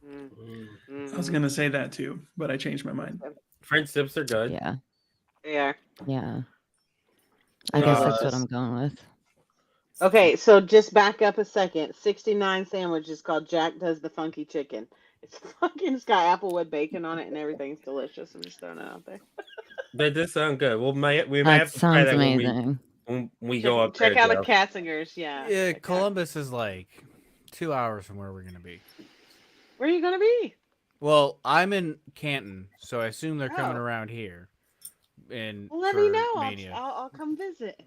I was gonna say that too, but I changed my mind. French dips are good. Yeah. Yeah. Yeah. I guess that's what I'm going with. Okay, so just back up a second. 69 sandwich is called Jack Does the Funky Chicken. It's got applewood bacon on it and everything's delicious. I'm just throwing it out there. That does sound good. We might That have to try sounds that amazing. when we go up Check there. out a Joe. Katzinger's, yeah. Yeah, Columbus is like 2 hours from where we're gonna be. Where are you gonna be? Well, I'm in Canton, so I assume they're coming Oh. around here. And Well, let me for know. Mania. I'll come visit.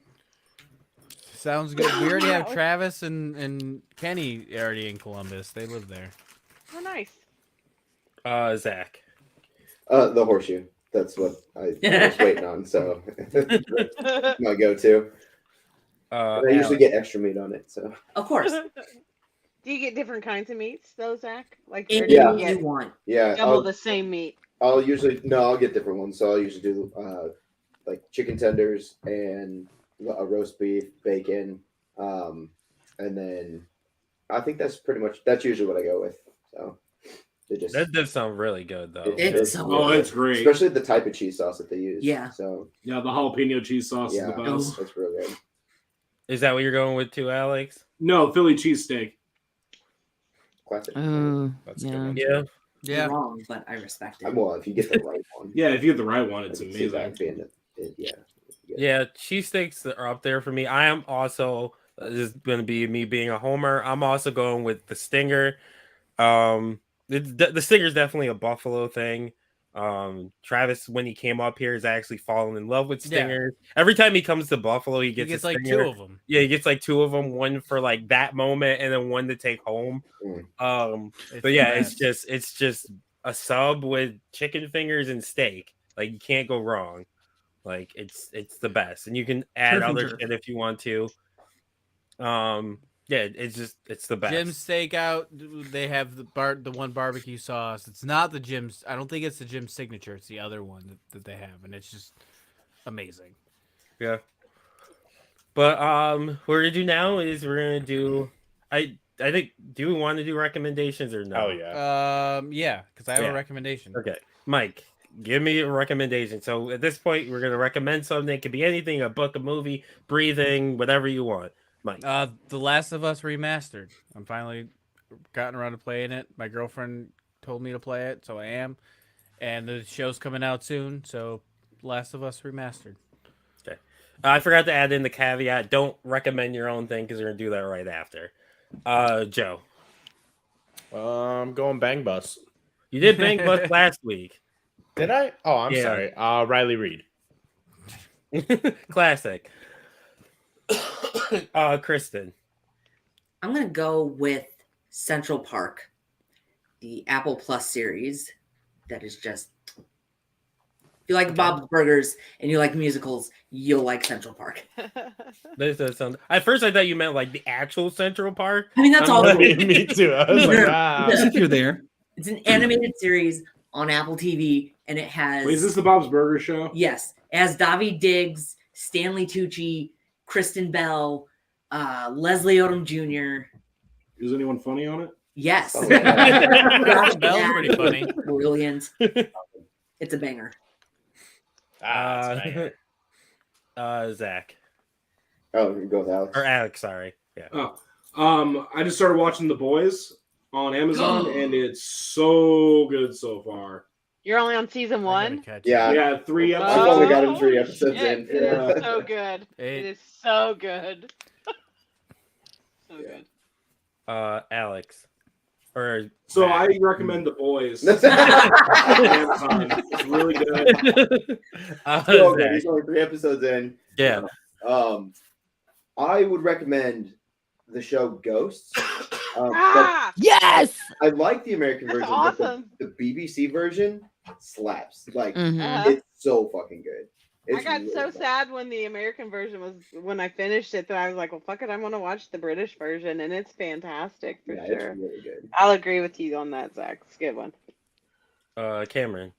Sounds good. We already have Yeah. Travis and Kenny already in Columbus. They live there. Oh, nice. Zach. The horseshoe. That's what I was waiting on. So my go-to. And I usually get extra meat on it. So Of course. Do you get different kinds of meats, though, Zach? Like, or Anything do you Yeah. get you want. yeah, double the same meat? I'll get different ones. So I'll usually do like chicken tenders and a roast beef, bacon, and then I think that's usually what I go with. So they just That does sound really good, though. It's so Oh, good. it's great. especially the type of cheese sauce that they use. Yeah. So Yeah, the jalapeno cheese sauce is yeah, the best. it's real good. Is that what you're going with too, Alex? No, Philly cheesesteak. Classic. That's a good one. Yeah. You're wrong, but I respect it. Well, if you get the right one. Yeah, if you get the right one, it's I can see amazing. that being yeah. Yeah, cheesesteaks are up there for me. I am also this is going to be me being a homer. I'm also going with the stinger. The stinger is definitely a Buffalo thing. Travis, when he came up here, is actually fallen in love with stingers. Every time he comes to Buffalo, he gets a like stinger. 2 of them. Yeah, he gets like 2 of them, one for like that moment, and then one to take home. But yeah, it's just a sub with chicken fingers and steak. Like you can't go wrong. Like it's the best, and you can add Turf and other turf. shit if you want to. Yeah, it's the best. Jim's Steakout, they have the one barbecue sauce. It's not the Jim's. I don't think it's the Jim's signature. It's the other one that they have, and it's just amazing. Yeah. But what we're gonna do now is we're gonna do. I think. Do we want to do recommendations or no? Oh yeah. Yeah, because I have a recommendation. Okay, Mike, give me a recommendation. So at this point, we're gonna recommend something. It could be anything: a book, a movie, breathing, whatever you want. Mike. The Last of Us remastered. I'm finally gotten around to playing it. My girlfriend told me to play it, so I am. And the show's coming out soon, so Last of Us remastered. Okay. I forgot to add in the caveat: don't recommend your own thing because we're gonna do that right after. Joe. I'm going Bang Bus. You did Bang Bus last week. Did I? Oh, I'm sorry. Riley Reid. Classic. Kristen. I'm gonna go with Central Park, the Apple Plus series. That is just if you like Bob's Burgers and you like musicals, you'll like Central Park. This does sound. At first, I thought you meant like the actual Central Park. I mean, that's all. Me too. I was like, ah. If you're there. It's an animated series on Apple TV, and it has. Wait, is this the Bob's Burger show? Yes, it has Davi Diggs, Stanley Tucci, Kristen Bell, Leslie Odom Jr. Is anyone funny on it? Yes. Oh, yeah. Bell's pretty funny. Brilliant. It's a banger. Zach. Oh, you go with Alex. Or Alex, sorry. Yeah. I just started watching The Boys on Amazon, and it's so good so far. You're only on season 1? Yeah. 3 episodes. I've only gotten 3 episodes in. It is so good. It is so good. So good. Alex. Or So I recommend The Boys. on Amazon. It's really good. He's only 3 episodes in. Yeah. I would recommend the show Ghosts. Yes! I like the American That's version, awesome. but the BBC version slaps. Like Mhm. it's so fucking good. It's I got really so fun. sad when the American version was when I finished it that I was like, well, fuck it, I'm gonna watch the British version, and it's fantastic for Yeah, sure. it's really good. I'll agree with you on that, Zach. It's a good one. Cameron.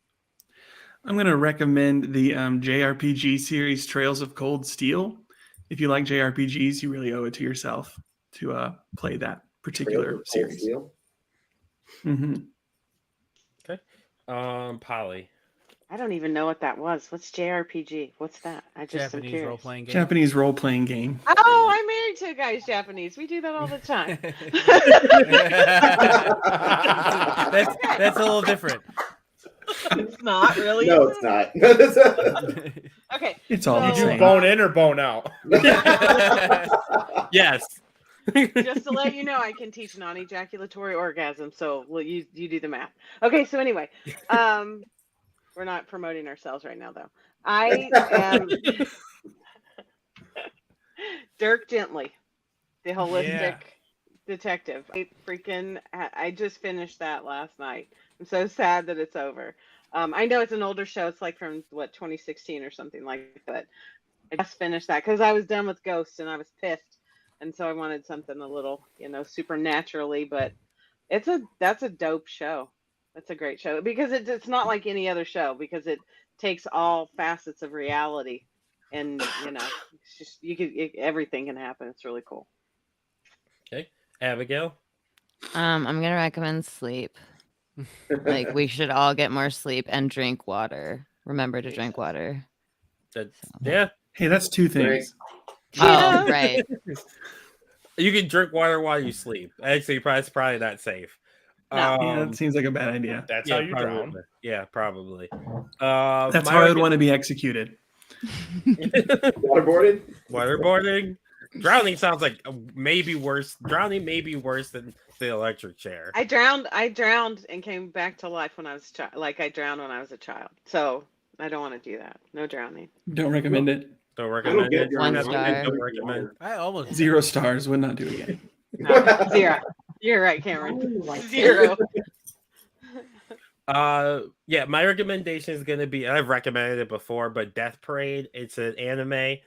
I'm going to recommend the JRPG series Trails of Cold Steel. If you like JRPGs, you really owe it to yourself to play that particular series. Mm-hmm. Okay. Polly. I don't even know what that was. What's JRPG? What's that? I just am Japanese curious. role-playing game. Japanese role-playing game. Oh, I'm married to a guy who's Japanese. We do that all the time. That's a little different. It's not really. No, is it's not. not. Okay. It's all the You do same. bone in or bone out? Yes. Just to let you know, I can teach non-ejaculatory orgasm. So you do the math. Okay. So anyway, we're not promoting ourselves right now, though. I am Dirk Gently, the holistic detective. I just finished that last night. I'm so sad that it's over. I know it's an older show. It's like from 2016 or something like that. I just finished that because I was done with Ghost and I was pissed, and so I wanted something a little, supernaturally. But that's a dope show. That's a great show because it's not like any other show because it takes all facets of reality, and it's just everything can happen. It's really cool. Okay, Abigail. I'm gonna recommend sleep. Like we should all get more sleep and drink water. Remember to drink water. Yeah. Hey, that's two things. Oh, right. You can drink water while you sleep. Actually, it's probably not safe. Yeah, that seems like a bad idea. That's how you probably. drown. Yeah, probably. That's how I would want to be executed. Waterboarding? Drowning sounds like maybe worse. Drowning may be worse than the electric chair. I drowned and came back to life when I was I drowned when I was a child. So I don't want to do that. No drowning. Don't recommend it. Don't recommend it. 1 star. Don't recommend. I almost 0 stars. Would not do it again. No, 0. You're right, Cameron. 0. Yeah, my recommendation is gonna be. I've recommended it before, but Death Parade. It's an anime.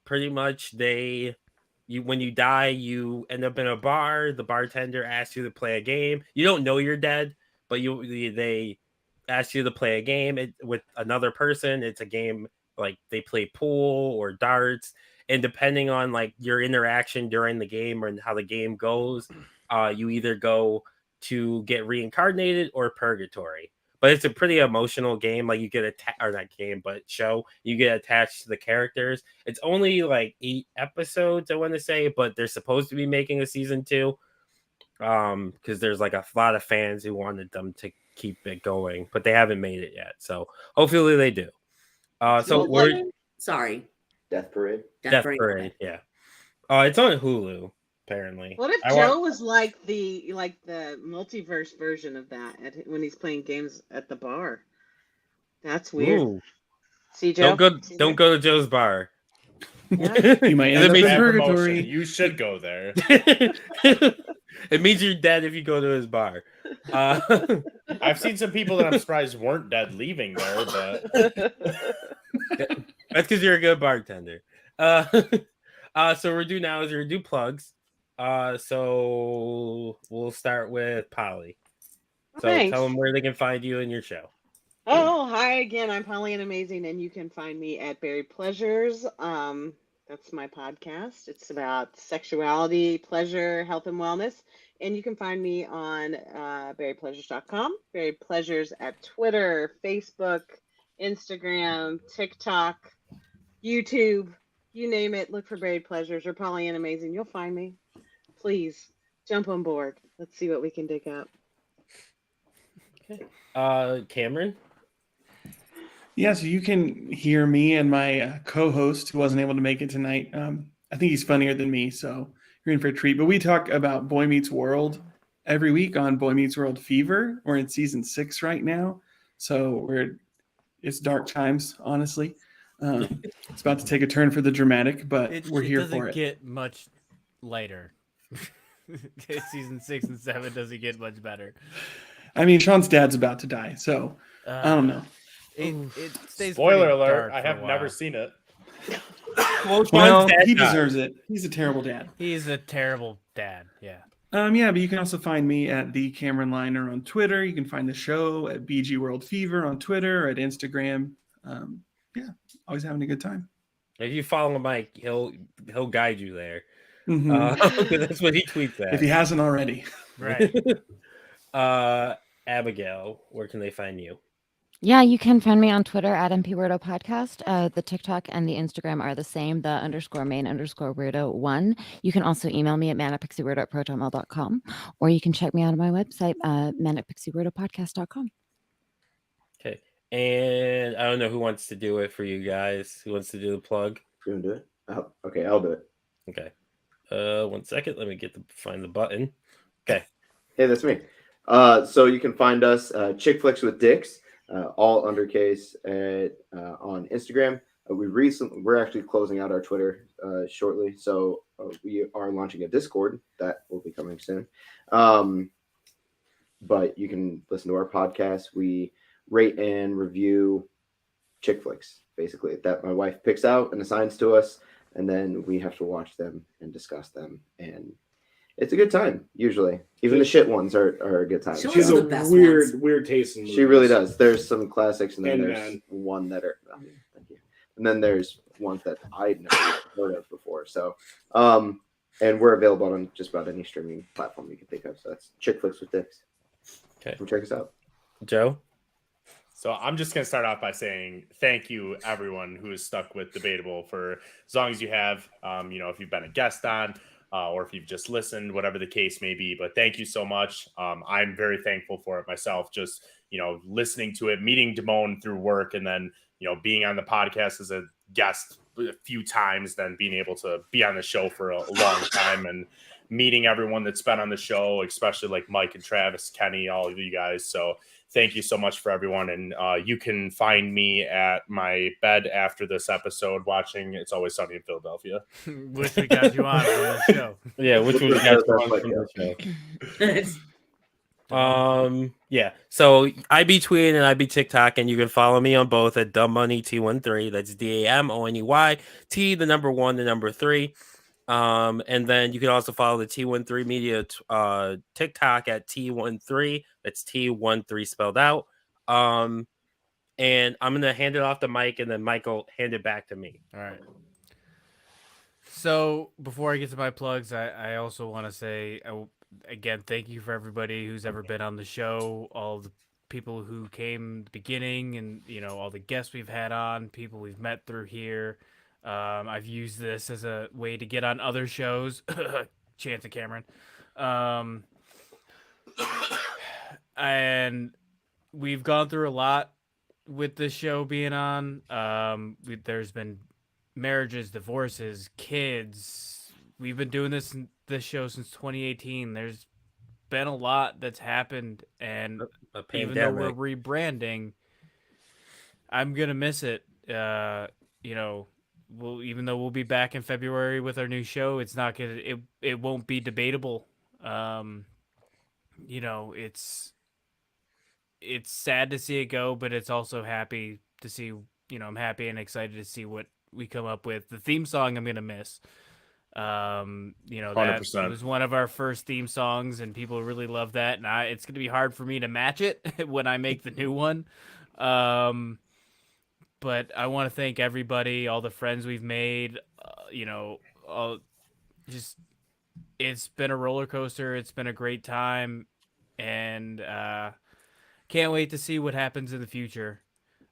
Pretty much when you die, you end up in a bar. The bartender asks you to play a game. You don't know you're dead, but they ask you to play a game with another person. It's a game like they play pool or darts, and depending on like your interaction during the game or how the game goes, you either go to get reincarnated or purgatory. But it's a pretty emotional game. Like you get show. You get attached to the characters. It's only like 8 episodes, I want to say, but they're supposed to be making a season 2. Because there's like a lot of fans who wanted them to keep it going, but they haven't made it yet. So hopefully they do. Sorry. Death Parade. Death Parade. Yeah. It's on Hulu. Apparently. What if Joe was like the multiverse version of that when he's playing games at the bar? That's weird. Ooh. See, Joe? Don't go to Joe's bar. Yeah. You might end up in purgatory. You should go there. It means you're dead if you go to his bar. I've seen some people that I'm surprised weren't dead leaving there, but that's because you're a good bartender. So we're do plugs. So we'll start with Polly. So tell them where they can find you in your show. Oh, hi again. I'm Polly and Amazing, and you can find me at Buried Pleasures. That's my podcast. It's about sexuality, pleasure, health, and wellness. And you can find me on buriedpleasures.com, Buried Pleasures at Twitter, Facebook, Instagram, TikTok, YouTube, you name it. Look for Buried Pleasures or Polly and Amazing. You'll find me. Please jump on board. Let's see what we can dig up. Okay. Cameron? Yeah, so you can hear me and my co-host who wasn't able to make it tonight. I think he's funnier than me, so you're in for a treat. But we talk about Boy Meets World every week on Boy Meets World Fever. We're in season 6 right now, so it's dark times, honestly. It's about to take a turn for the dramatic, but we're here for it. It doesn't get much lighter. Season 6 and 7 doesn't get much better. I mean, Sean's dad's about to die, so I don't know. It stays spoiler alert, I have never seen it. Well, he deserves it. He's a terrible dad. He's a terrible dad, yeah. Yeah, but you can also find me at the Cameron Liner on Twitter. You can find the show at BG World Fever on Twitter or at Instagram. Yeah, always having a good time. If you follow Mike, he'll guide you there. Mm-hmm. That's what he tweets at. If he hasn't already. Right. Abigail, where can they find you? Yeah, you can find me on Twitter at MPWeirdo Podcast. The TikTok and the Instagram are the same, the _main_weirdo1. You can also email me at manicpixieweirdo@protonmail.com, or you can check me out on my website, manicpixieweirdo.podcast.com. Okay. And I don't know who wants to do it for you guys. Who wants to do the plug? You want to do it? Okay, I'll do it. Okay. 1 second. Let me find the button. Okay. Hey, that's me. So you can find us Chick Flicks with Dicks, all undercase on Instagram. We're actually closing out our Twitter shortly, so we are launching a Discord that will be coming soon. But you can listen to our podcast. We rate and review chick flicks, basically, that my wife picks out and assigns to us, and then we have to watch them and discuss them, and it's a good time usually. Even the shit ones are a good time. She She has the a best weird taste in movies. She really does. There's some classics, and then And there's one that are. Thank you. And then there's ones that I'd never heard of before. So, and we're available on just about any streaming platform you can think of. So that's Chick Flicks with Dicks. Okay, Come check us out, Joe. So I'm just going to start off by saying thank you, everyone who has stuck with Debatable for as long as you have. If you've been a guest on, or if you've just listened, whatever the case may be. But thank you so much. I'm very thankful for it myself. Just listening to it, meeting Damone through work, and then being on the podcast as a guest a few times, then being able to be on the show for a long time, and meeting everyone that's been on the show, especially like Mike and Travis, Kenny, all of you guys. So thank you so much for everyone. And you can find me at my bed after this episode watching It's Always Sunny in Philadelphia. Which we got you on from the show. Yeah, which we got you on from the show. Yeah. So I be tweeting and I be TikTok, and you can follow me on both at DumbMoneyT13. That's DAMONEYT, the number 1, the number 3. And then you can also follow the T13 Media TikTok at T13. That's T13 spelled out. And I'm gonna hand it off to Mike, and then Mike will hand it back to me. All right. So before I get to my plugs, I also want to say again, thank you for everybody who's ever been on the show, all the people who came at the beginning, and all the guests we've had on, people we've met through here. I've used this as a way to get on other shows. Chance of Cameron. And we've gone through a lot with this show being on. There's been marriages, divorces, kids. We've been doing this show since 2018. There's been a lot that's happened, and even though we're rebranding, I'm gonna miss it. Even though we'll be back in February with our new show, it's not gonna. It won't be debatable. It's sad to see it go, but it's also happy to see. I'm happy and excited to see what we come up with. The theme song I'm gonna miss. That 100%. was one of our first theme songs, and people really love that. And it's gonna be hard for me to match it when I make the new one. But I want to thank everybody, all the friends we've made. It's been a roller coaster. It's been a great time, and can't wait to see what happens in the future.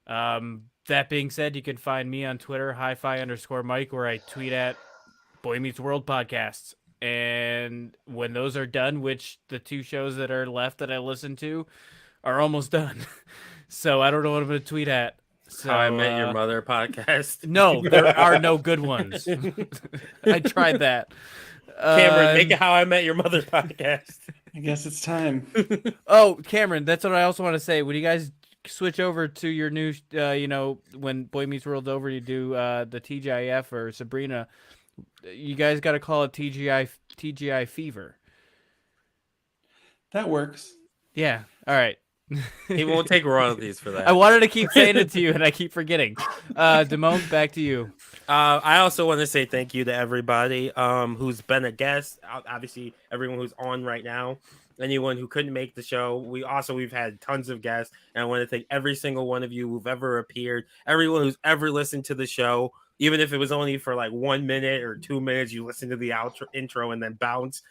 That being said, you can find me on Twitter, hi-fi_Mike, where I tweet at Boy Meets World podcasts. And when those are done, which the 2 shows that are left that I listen to are almost done. So I don't know what I'm going to tweet at. So, How I Met Your Mother podcast. No, there are no good ones. I tried that. Cameron, make a How I Met Your Mother podcast. I guess it's time. Oh, Cameron, that's what I also want to say. When you guys switch over to your new, when Boy Meets World's over, you do the TGIF or Sabrina. You guys got to call it TGI Fever. That works. Yeah. All right. He won't take royalties for that. I wanted to keep saying it to you, and I keep forgetting. Damone, back to you. I also want to say thank you to everybody who's been a guest. Obviously, everyone who's on right now. Anyone who couldn't make the show. We've had tons of guests, and I want to thank every single one of you who've ever appeared, everyone who's ever listened to the show, even if it was only for like 1 minute or 2 minutes. You listen to the intro and then bounce.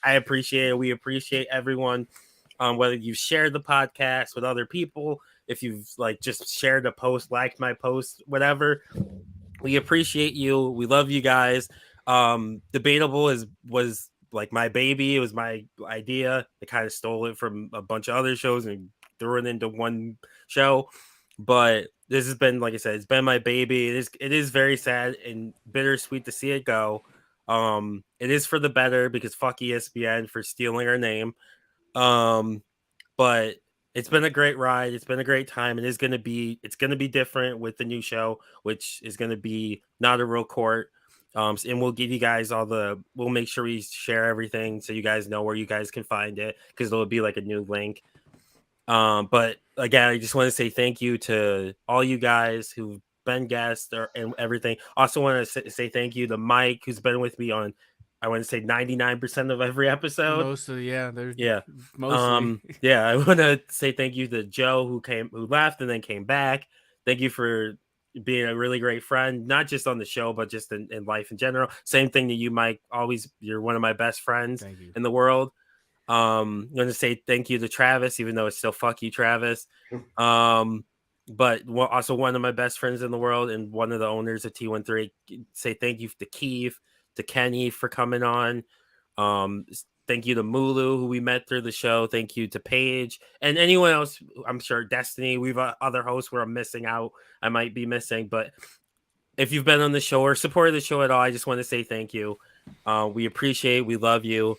I appreciate it. We appreciate everyone. Whether you've shared the podcast with other people, if you've just shared a post, liked my post, whatever, we appreciate you. We love you guys. Debatable was like my baby. It was my idea. I kind of stole it from a bunch of other shows and threw it into one show. But this has been, like I said, it's been my baby. It is very sad and bittersweet to see it go. It is for the better because fuck ESPN for stealing our name. But it's been a great ride. It's been a great time. It's going to be different with the new show, which is going to be not a real court. And we'll give you guys we'll make sure we share everything so you guys know where you guys can find it, because there'll be like a new link. But again, I just want to say thank you to all you guys who've been guests and everything. Also want to say thank you to Mike, who's been with me on, I want to say 99% of every episode. Most of there's mostly. I want to say thank you to Joe who left and then came back. Thank you for being a really great friend, not just on the show, but just in life in general. Same thing to you, Mike. You're one of my best friends in the world. I'm going to say thank you to Travis, even though it's still fuck you, Travis. But also one of my best friends in the world and one of the owners of T13. Say thank you to Keith, to Kenny for coming on. Thank you to Mulu, who we met through the show. Thank you to Paige and anyone else. I'm sure Destiny. We've other hosts where I'm missing out. I might be missing, but if you've been on the show or supported the show at all, I just want to say thank you. We appreciate, we love you.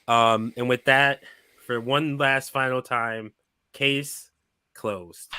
And with that, for one last final time, case closed.